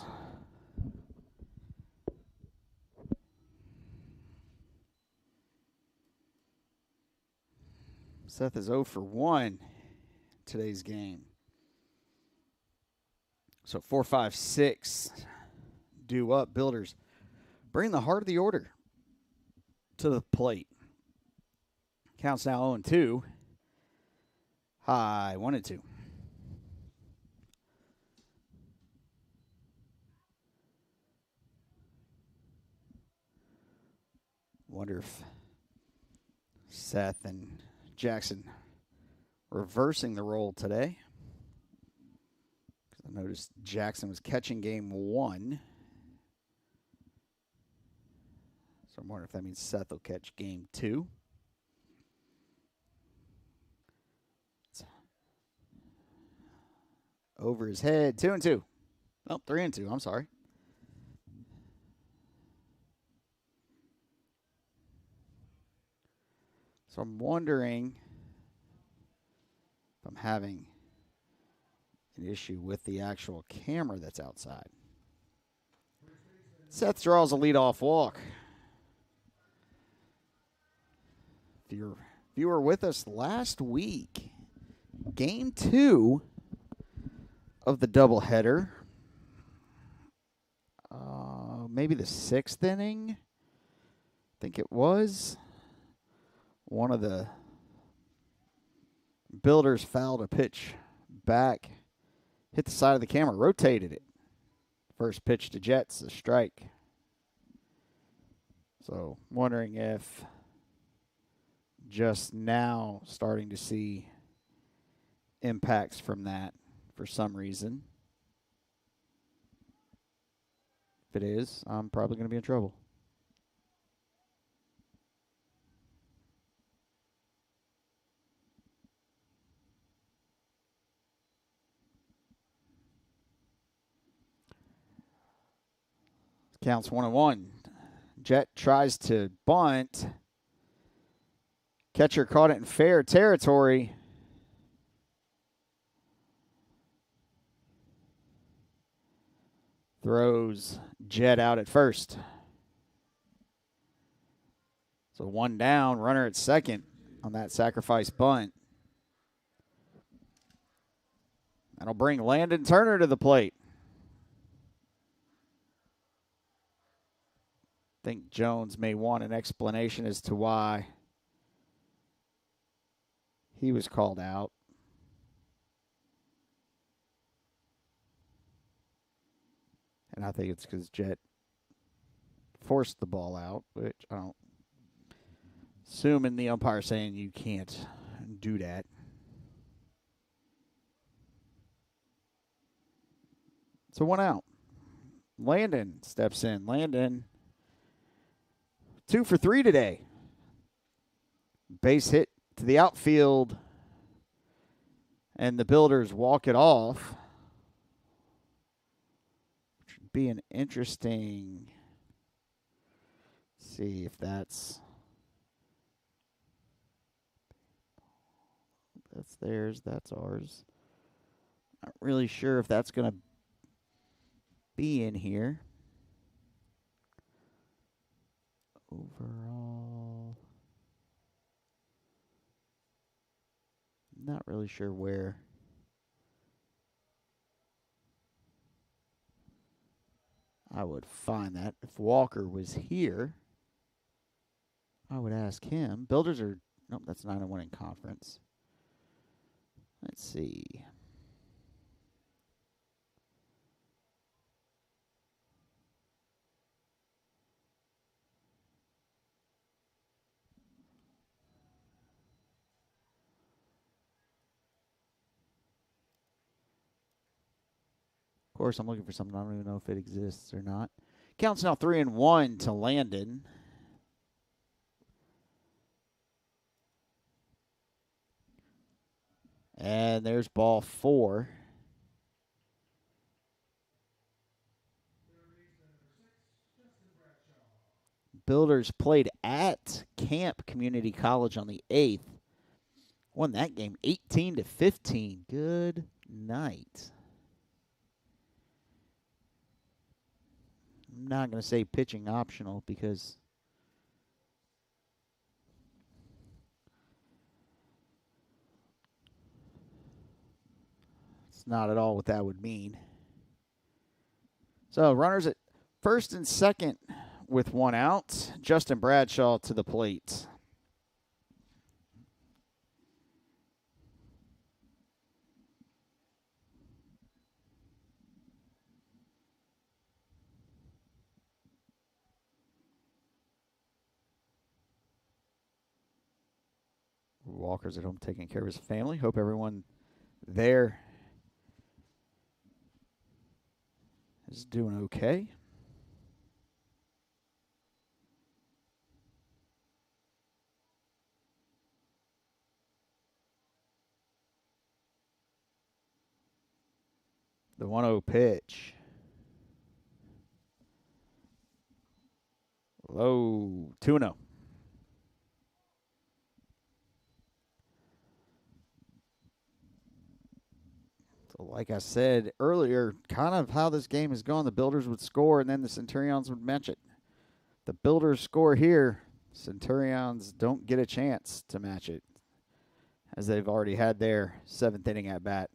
Seth is 0 for 1 today's game. So 4-5-6 due up. Builders bring the heart of the order to the plate. Counts now 0-2. High 1-2. Wonder if Seth and Jackson reversing the role today. I noticed Jackson was catching game 1. So I'm wondering if that means Seth will catch game 2. It's over his head. 2-2. Oh, 3-2. I'm sorry. So I'm wondering if I'm having an issue with the actual camera that's outside. Seth draws a leadoff walk. If you were with us last week, game 2 of the doubleheader maybe the 6th inning. I think it was. One of the Builders fouled a pitch back, hit the side of the camera, rotated it. First pitch to Jets, a strike. So wondering if just now starting to see impacts from that for some reason. If it is, I'm probably going to be in trouble. Counts 1-1. Jet tries to bunt. Catcher caught it in fair territory. Throws Jet out at first. So 1 down, runner at second on that sacrifice bunt. That'll bring Landon Turner to the plate. I think Jones may want an explanation as to why he was called out. And I think it's because Jet forced the ball out, which I don't. Assuming the umpire saying you can't do that. So 1 out. Landon steps in. Landon 2 for 3 today. Base hit to the outfield, and the Builders walk it off. Which would be an interesting. See if that's theirs. That's ours. Not really sure if that's going to be in here. Overall, not really sure where. I would find that. If Walker was here, I would ask him. Builders are, nope, that's 9-1 in conference. Let's see. Of course, I'm looking for something. I don't even know if it exists or not. Counts now 3-1 to Landon. And there's ball 4. Builders played at Camp Community College on the 8th. Won that game 18-15. Good night. I'm not going to say pitching optional because it's not at all what that would mean. So runners at first and second with 1 out. Justin Bradshaw to the plate. Walker's at home taking care of his family. Hope everyone there is doing okay. The 1-0 pitch. Low, 2-0. So like I said earlier, kind of how this game is going, the Builders would score and then the Centurions would match it. The Builders score here, Centurions don't get a chance to match it, as they've already had their 7th inning at bat.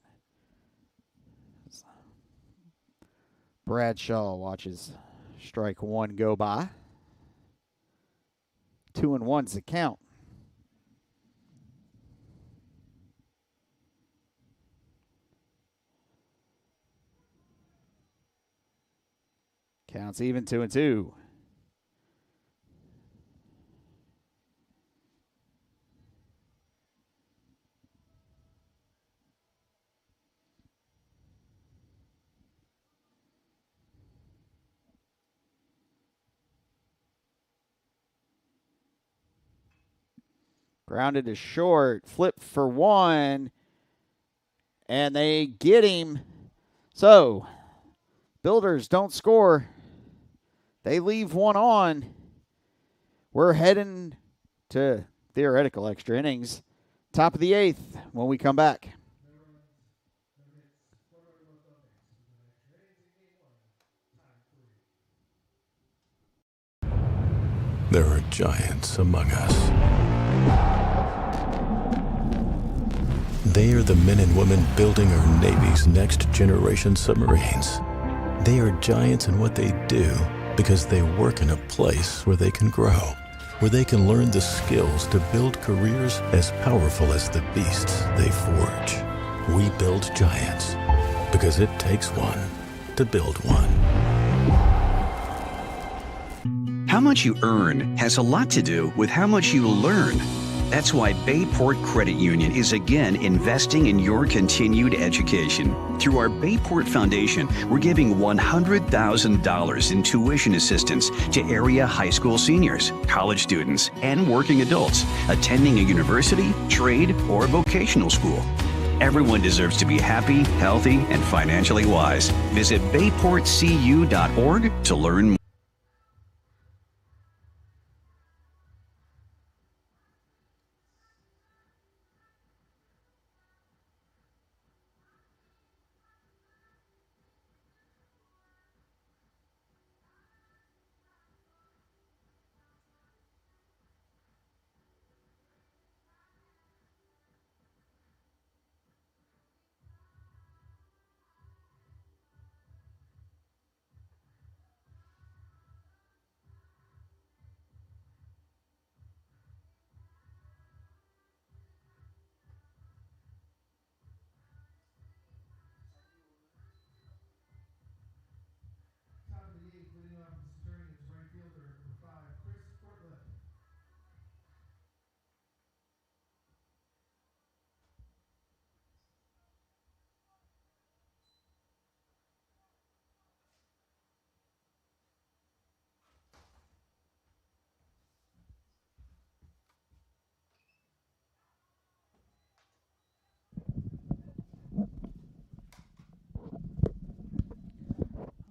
Bradshaw watches Strike one go by. 2-1's the count. Counts even, 2-2. Grounded to short, flip for one, and they get him. So, Builders don't score. They leave one on. We're heading to theoretical extra innings. Top of the 8th when we come back. There are giants among us. They are the men and women building our Navy's next generation submarines. They are giants in what they do because they work in a place where they can grow, where they can learn the skills to build careers as powerful as the beasts they forge. We build giants because it takes one to build one. How much you earn has a lot to do with how much you learn. That's why Bayport Credit Union is again investing in your continued education. Through our Bayport Foundation, we're giving $100,000 in tuition assistance to area high school seniors, college students, and working adults attending a university, trade, or vocational school. Everyone deserves to be happy, healthy, and financially wise. Visit bayportcu.org to learn more.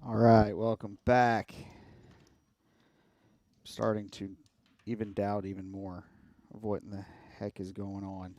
All right, welcome back. Starting to even doubt even more of what in the heck is going on.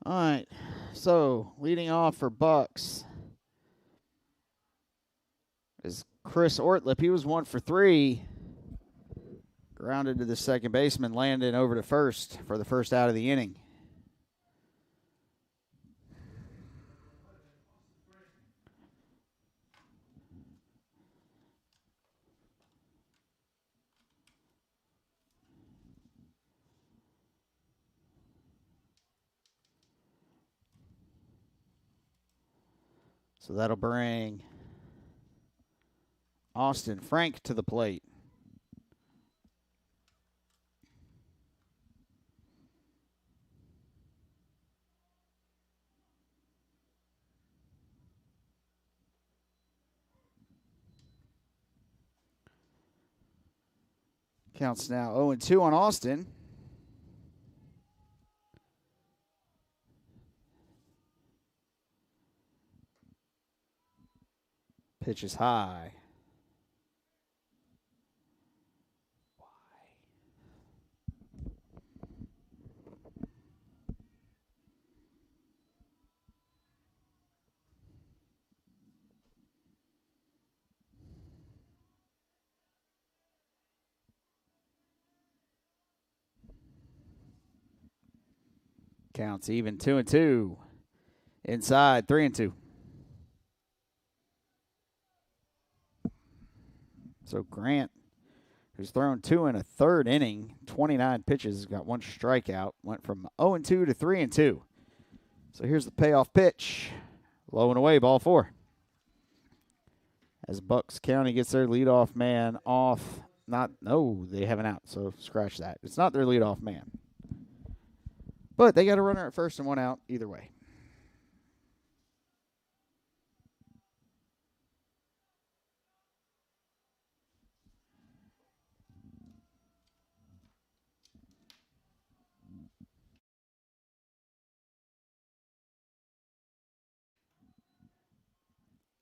All right, so leading off for Bucks is Chris Ortlip. He was 1 for 3. Grounded to the second baseman, landed over to first for the first out of the inning. So that'll bring Austin Frank to the plate. Counts now 0-2 on Austin. Pitch is high. Counts even 2-2. Inside 3-2. So Grant, who's thrown 2 in a third inning, 29 pitches, got 1 strikeout, went from 0-2 to 3-2. So here's the payoff pitch. Low and away, ball 4. As Bucks County gets their leadoff man off. No, they have an out, so scratch that. It's not their leadoff man. But they got a runner at first and 1 out either way.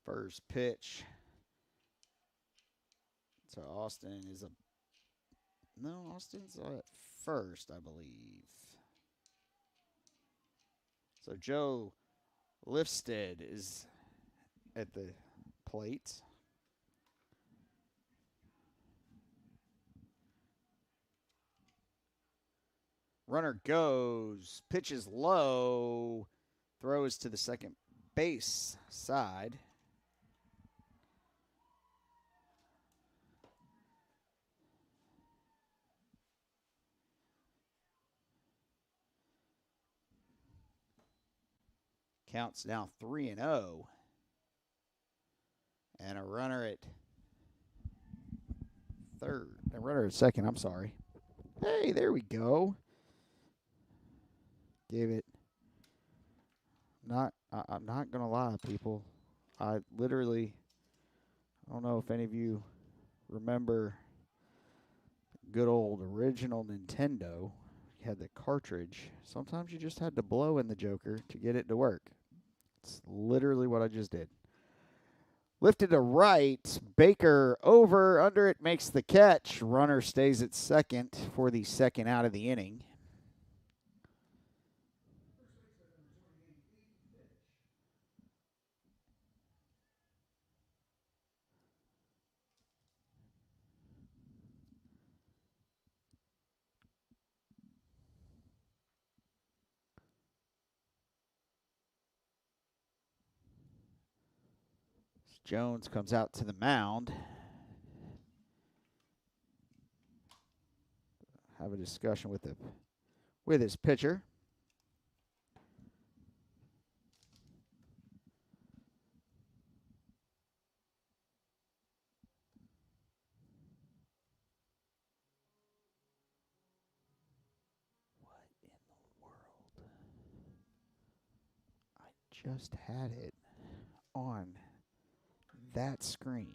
First pitch. So Austin is Austin's at first, I believe. So Joe Lifstead is at the plate. Runner goes, pitches low, throws to the second base side. Counts now 3-0. And a runner at third. A runner at second, I'm sorry. Hey, there we go. Gave it. I'm not going to lie, people. I don't know if any of you remember good old original Nintendo. You had the cartridge. Sometimes you just had to blow in the Joker to get it to work. It's literally what I just did. Lifted to right. Baker over. Under it makes the catch. Runner stays at second for the second out of the inning. Jones comes out to the mound. Have a discussion with his pitcher. What in the world? I just had it on that screen.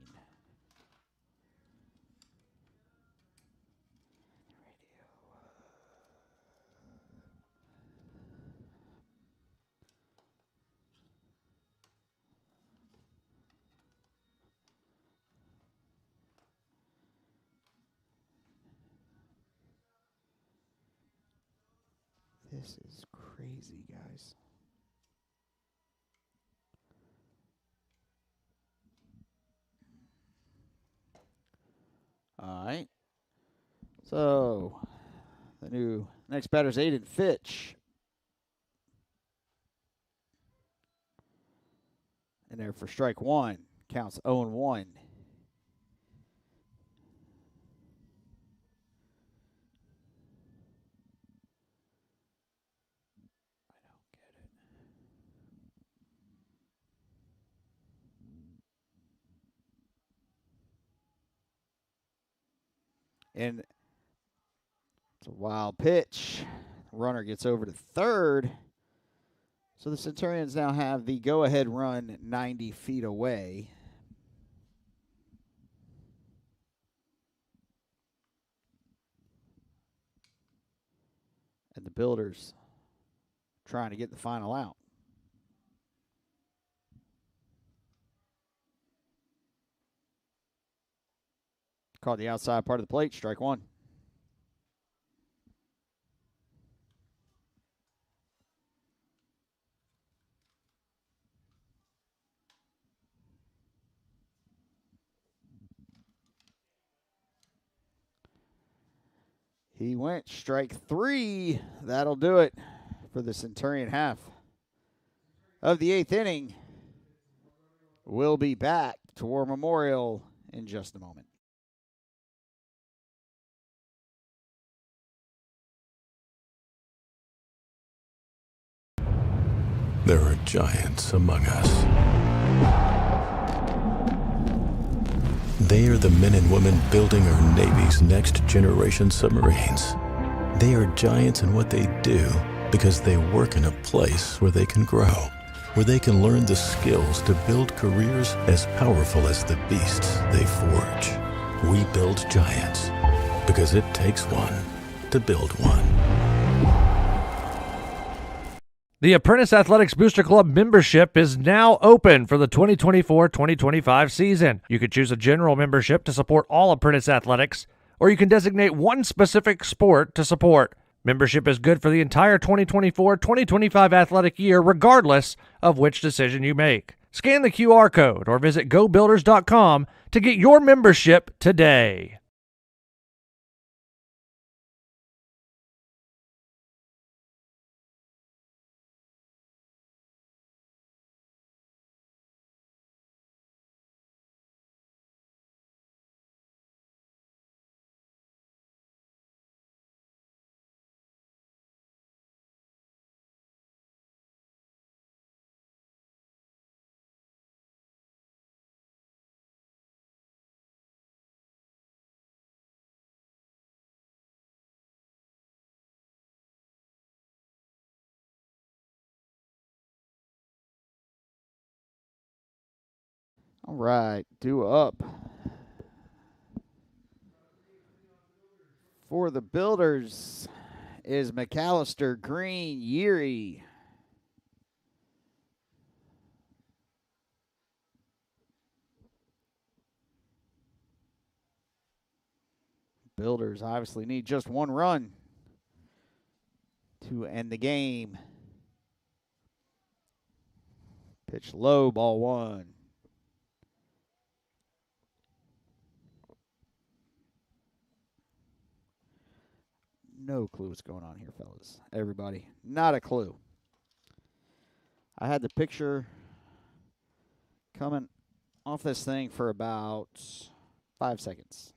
This is crazy, guys. All right. So, the next batter is Aiden Fitch. And there for strike 1. Counts 0-1. And it's a wild pitch. Runner gets over to third. So the Centurions now have the go-ahead run 90 feet away. And the Builders trying to get the final out. Caught the outside part of the plate, strike 1. He went strike 3. That'll do it for the Centurion half of the 8th inning. We'll be back to War Memorial in just a moment. There are giants among us. They are the men and women building our Navy's next generation submarines. They are giants in what they do because they work in a place where they can grow, where they can learn the skills to build careers as powerful as the beasts they forge. We build giants because it takes one to build one. The Apprentice Athletics Booster Club membership is now open for the 2024-2025 season. You can choose a general membership to support all Apprentice athletics, or you can designate one specific sport to support. Membership is good for the entire 2024-2025 athletic year, regardless of which decision you make. Scan the QR code or visit gobuilders.com to get your membership today. All right, due up for the Builders is McAllister, Green, Yeary. Builders obviously need just one run to end the game. Pitch low, ball one. No clue what's going on here, fellas. Everybody, not a clue. I had the picture coming off this thing for about 5 seconds.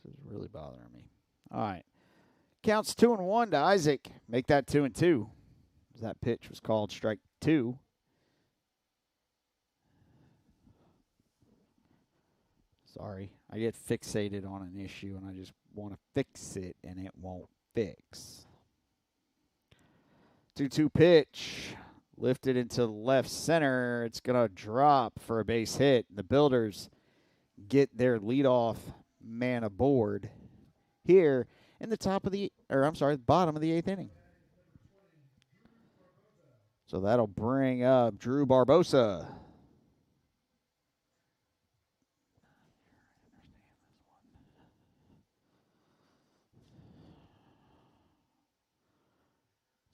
This is really bothering me. All right. Counts 2-1 to Isaac. Make that 2-2. That pitch was called strike 2. Sorry. I get fixated on an issue and I just want to fix it and it won't fix. 2-2 pitch. Lifted into left center. It's going to drop for a base hit. The Builders get their leadoff man aboard here in the bottom of the 8th inning. So that'll bring up Drew Barbosa.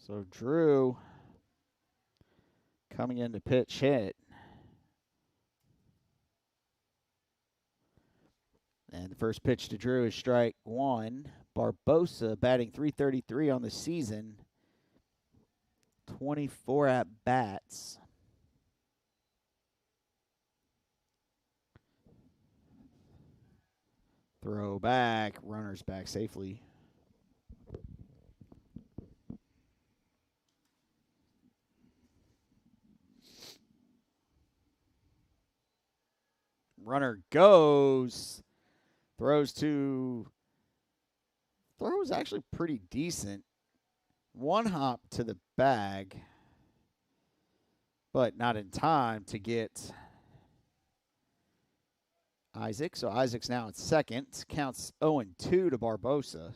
So Drew coming in to pitch hit. And the first pitch to Drew is strike 1. Barbosa batting .333 on the season. 24 at-bats. Throw back. Runners back safely. Runner goes. Throws actually pretty decent. One hop to the bag, but not in time to get Isaac. So Isaac's now at second. Counts 0-2 to Barbosa.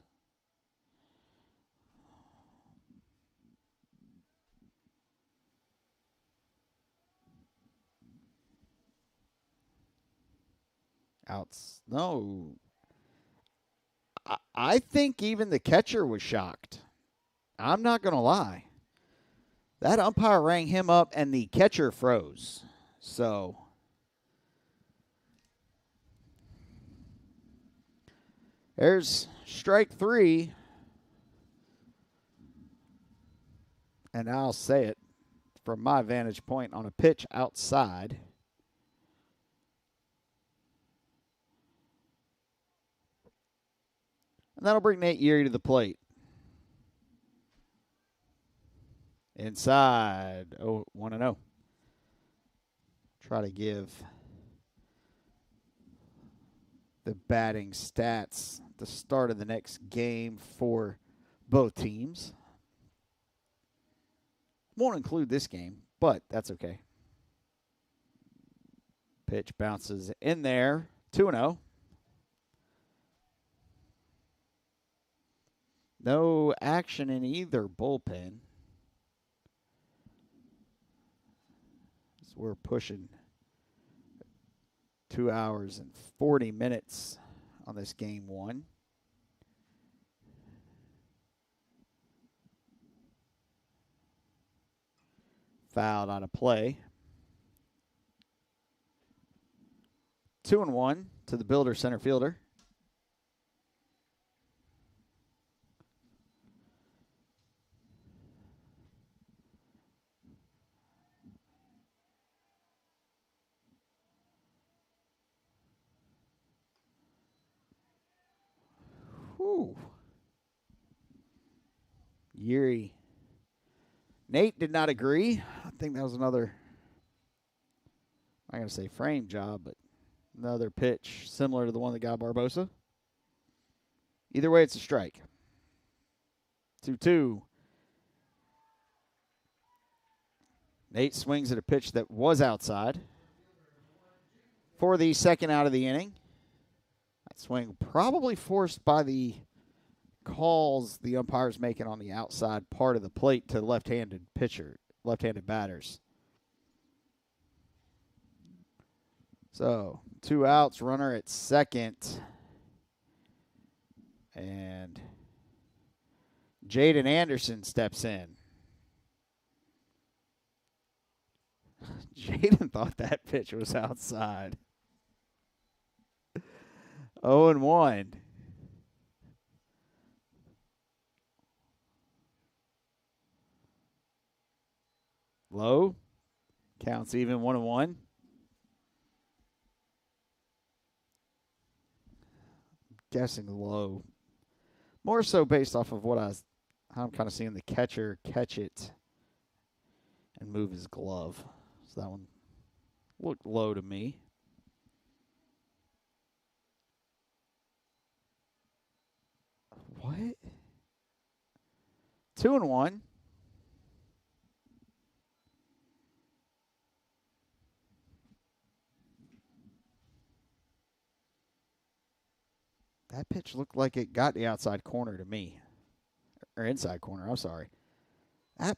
No. I think even the catcher was shocked I'm not going to lie. That umpire rang him up, and the catcher froze. So, there's strike 3. And I'll say it from my vantage point on a pitch outside. And that'll bring Nate Erie to the plate. Inside. 1-0. Try to give the batting stats at the start of the next game for both teams. Won't include this game, but that's okay. Pitch bounces in there. 2-0. No action in either bullpen. So we're pushing 2 hours and 40 minutes on this game 1. Fouled on a play. 2-1 to the Builder center fielder. Whew. Erie. Nate did not agree. I think that was another, I'm not going to say frame job, but another pitch similar to the one that got Barbosa. Either way, it's a strike. 2-2. Nate swings at a pitch that was outside for the second out of the inning. That swing probably forced by the calls the umpire's making on the outside part of the plate to left-handed batters. So, 2 outs, runner at second. And Jaden Anderson steps in. Jaden thought that pitch was outside. 0-1. Low. Counts even 1-1. Guessing low. More so based off of how I'm kind of seeing the catcher catch it and move his glove. So that one looked low to me. What? 2-1. That pitch looked like it got the outside corner to me. Or inside corner, I'm sorry. That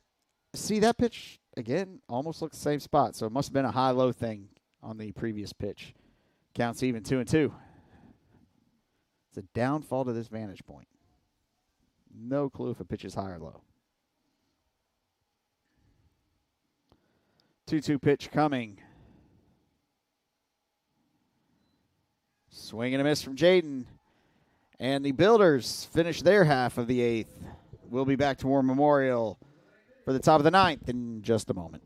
pitch, again, almost looked the same spot. So it must have been a high-low thing on the previous pitch. Counts even 2-2. It's a downfall to this vantage point. No clue if a pitch is high or low. 2-2 pitch coming. Swing and a miss from Jaden. And the Builders finish their half of the 8th. We'll be back to War Memorial for the top of the 9th in just a moment.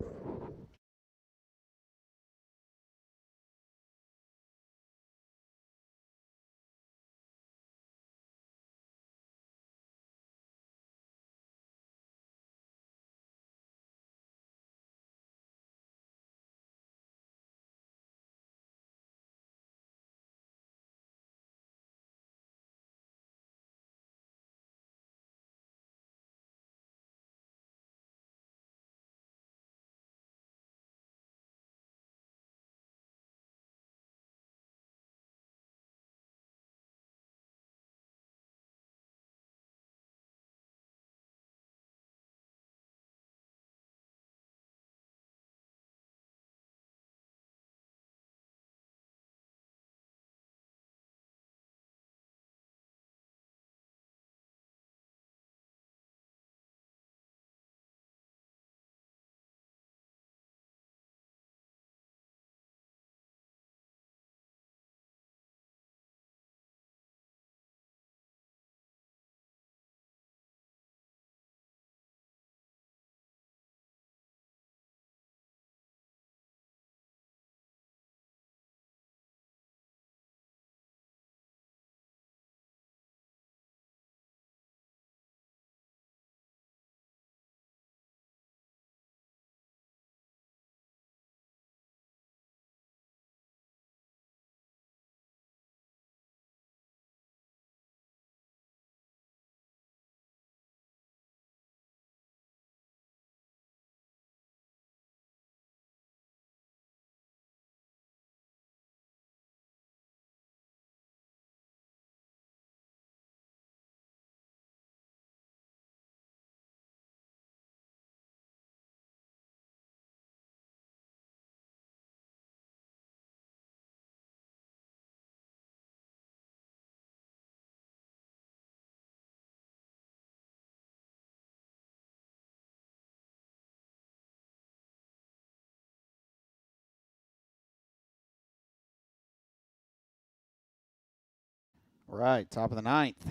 Right, top of the ninth.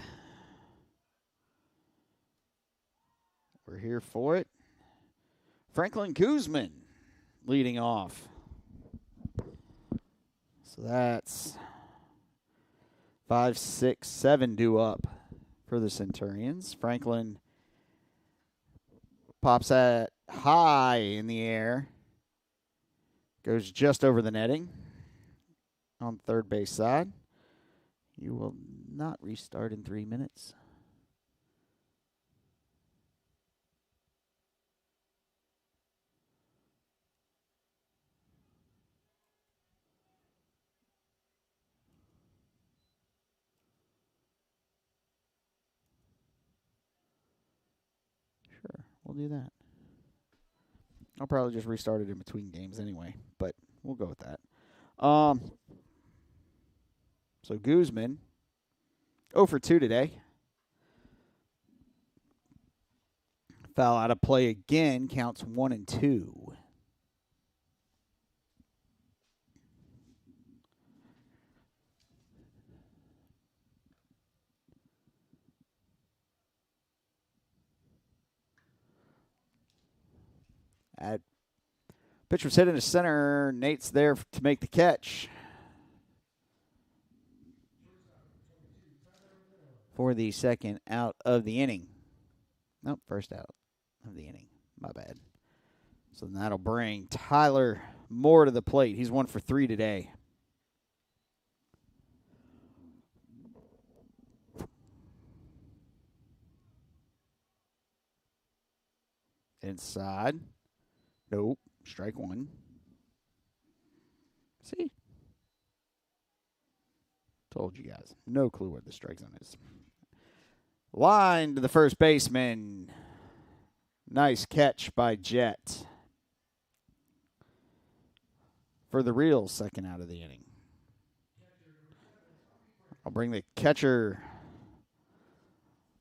We're here for it. Franklin Guzman leading off. So that's 5, 6, 7 due up for the Centurions. Franklin pops that high in the air. Goes just over the netting on the third base side. You will not restart in 3 minutes. Sure, we'll do that. I'll probably just restart it in between games anyway, but we'll go with that. So Guzman, 0 for 2 today. Foul out of play again, counts 1 and 2. Pitch was hit into center. Nate's there to make the catch for the second out of the inning. Nope, first out of the inning. My bad. So that'll bring Tyler Moore to the plate. He's 1 for 3 today. Inside. Nope. Strike 1. See? Told you guys. No clue where the strike zone is. Line to the first baseman. Nice catch by Jet. For the real second out of the inning. I'll bring the catcher,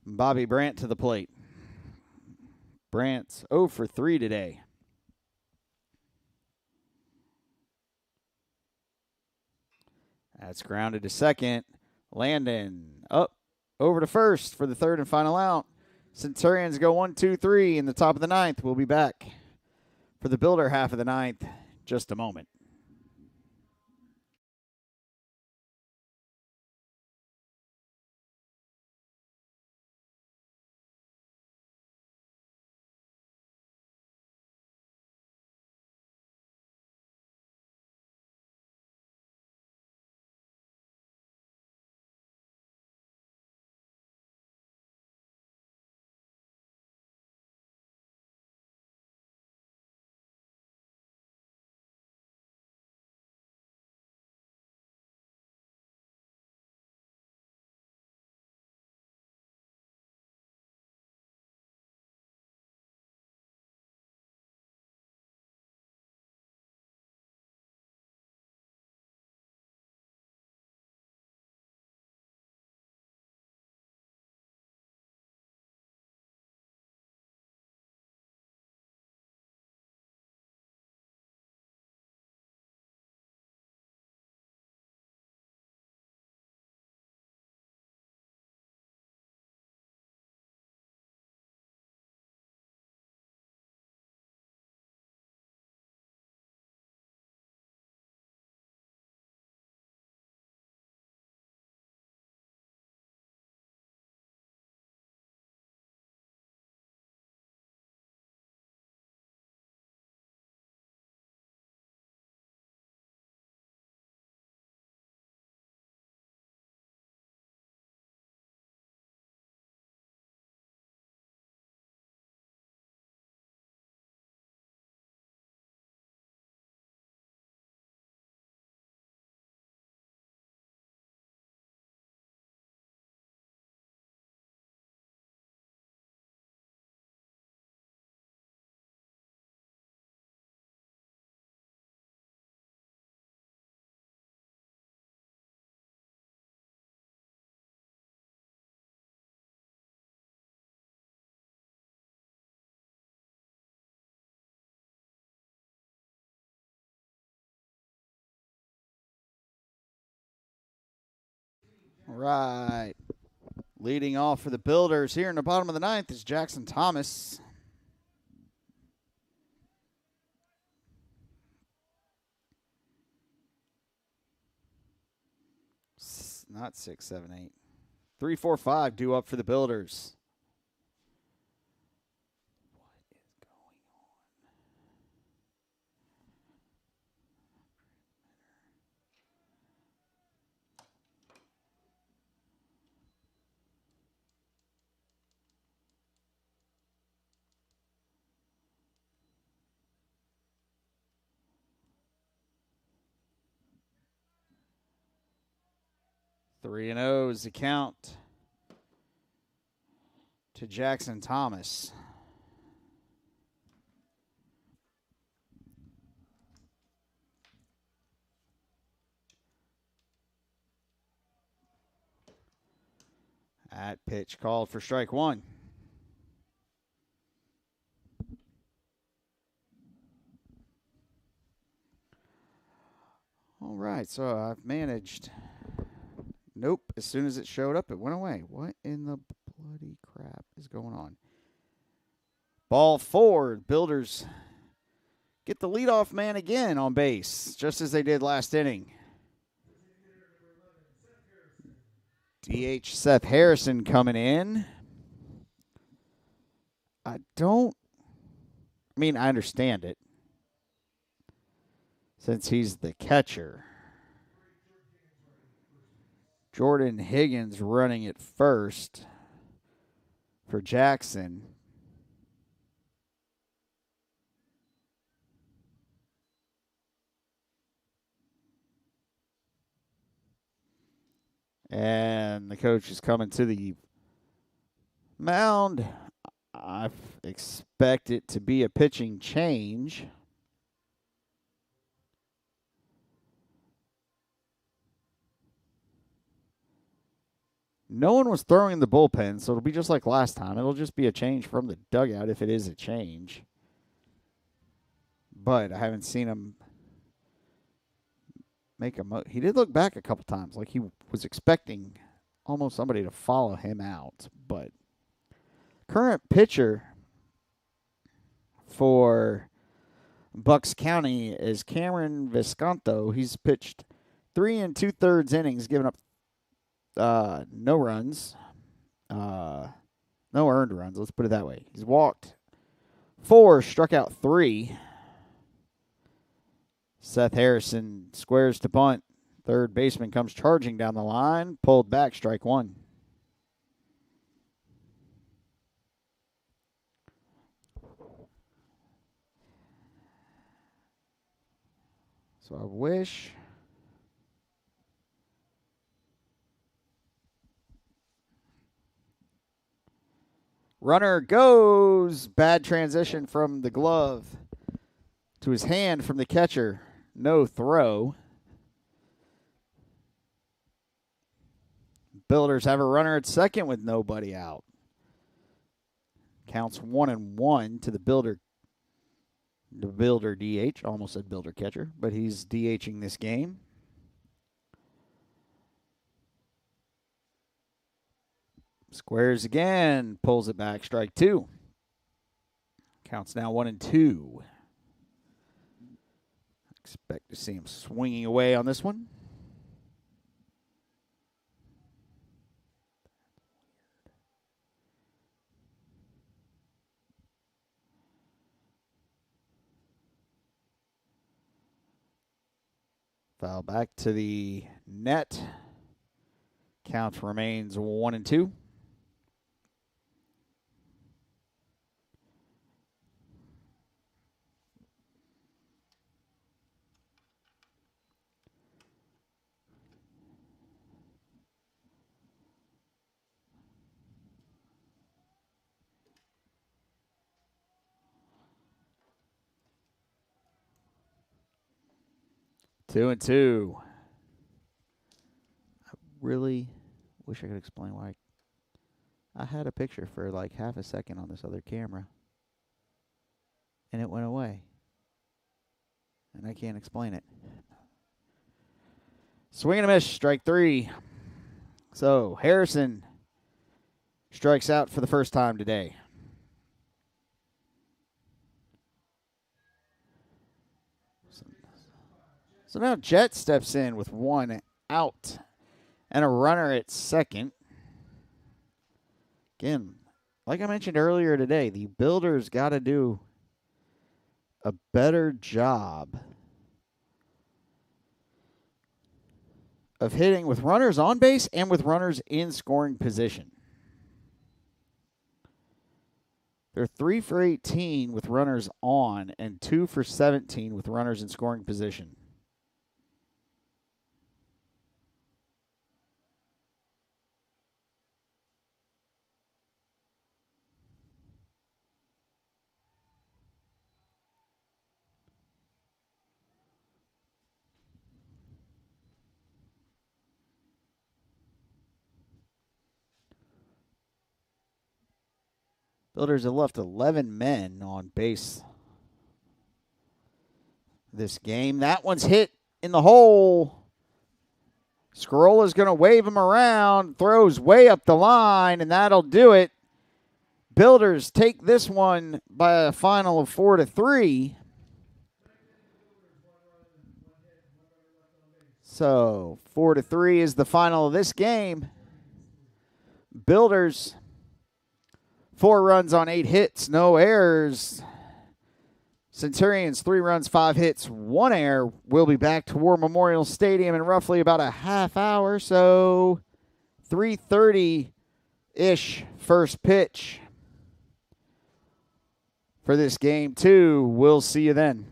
Bobby Brandt, to the plate. Brandt's 0 for 3 today. That's grounded to second. Landon up over to first for the third and final out. Centurions go 1, 2, 3 in the top of the ninth. We'll be back for the Builder half of the ninth just a moment. right. Leading off for the Builders here in the bottom of the ninth is Jackson Thomas. Not 6, 7, 8. 3, 4, 5 due up for the Builders. What is going on? Three and 0 is the count to Jackson Thomas. At pitch called for strike one. All right, so I've managed. Nope, as soon as it showed up, it went away. What in the bloody crap is going on? Ball four. Builders get the leadoff man again on base, just as they did last inning. DH Seth Harrison coming in. I understand it, since he's the catcher. Jordan Higgins running it first for Jackson. And the coach is coming to the mound. I expect it to be a pitching change. No one was throwing in the bullpen, so it'll be just like last time. It'll just be a change from the dugout if it is a change. But I haven't seen him make he did look back a couple times, like he was expecting almost somebody to follow him out. But current pitcher for Bucks County is Cameron Visconto. He's pitched 3 2/3 innings, giving up no runs, no earned runs. Let's put it that way. He's walked 4, struck out 3. Seth Harrison squares to bunt. Third baseman comes charging down the line. Pulled back, strike one. So I wish runner goes. Bad transition from the glove to his hand from the catcher. No throw. Builders have a runner at second with nobody out. Counts 1-1 to the Builder. The Builder DH. Almost said Builder catcher, but he's DHing this game. Squares again. Pulls it back. Strike two. Counts now 1-2. Expect to see him swinging away on this one. Foul back to the net. Count remains 1-2. Two and two. I really wish I could explain why I had a picture for like half a second on this other camera, and it went away, and I can't explain it. Swing and a miss, strike three. So Harrison strikes out for the first time today. So now Jet steps in with 1 out and a runner at second. Again, like I mentioned earlier today, the Builders got to do a better job of hitting with runners on base and with runners in scoring position. They're 3 for 18 with runners on and 2 for 17 with runners in scoring position. Builders have left 11 men on base this game. That one's hit in the hole. Scarola's going to wave him around, throws way up the line, and that'll do it. Builders take this one by a final of 4-3. So 4-3 is the final of this game. Builders 4 runs on 8 hits, no errors. Centurions 3 runs, 5 hits, 1 error. We'll be back to War Memorial Stadium in roughly about a half hour, so 3:30-ish first pitch for this game 2. We'll see you then.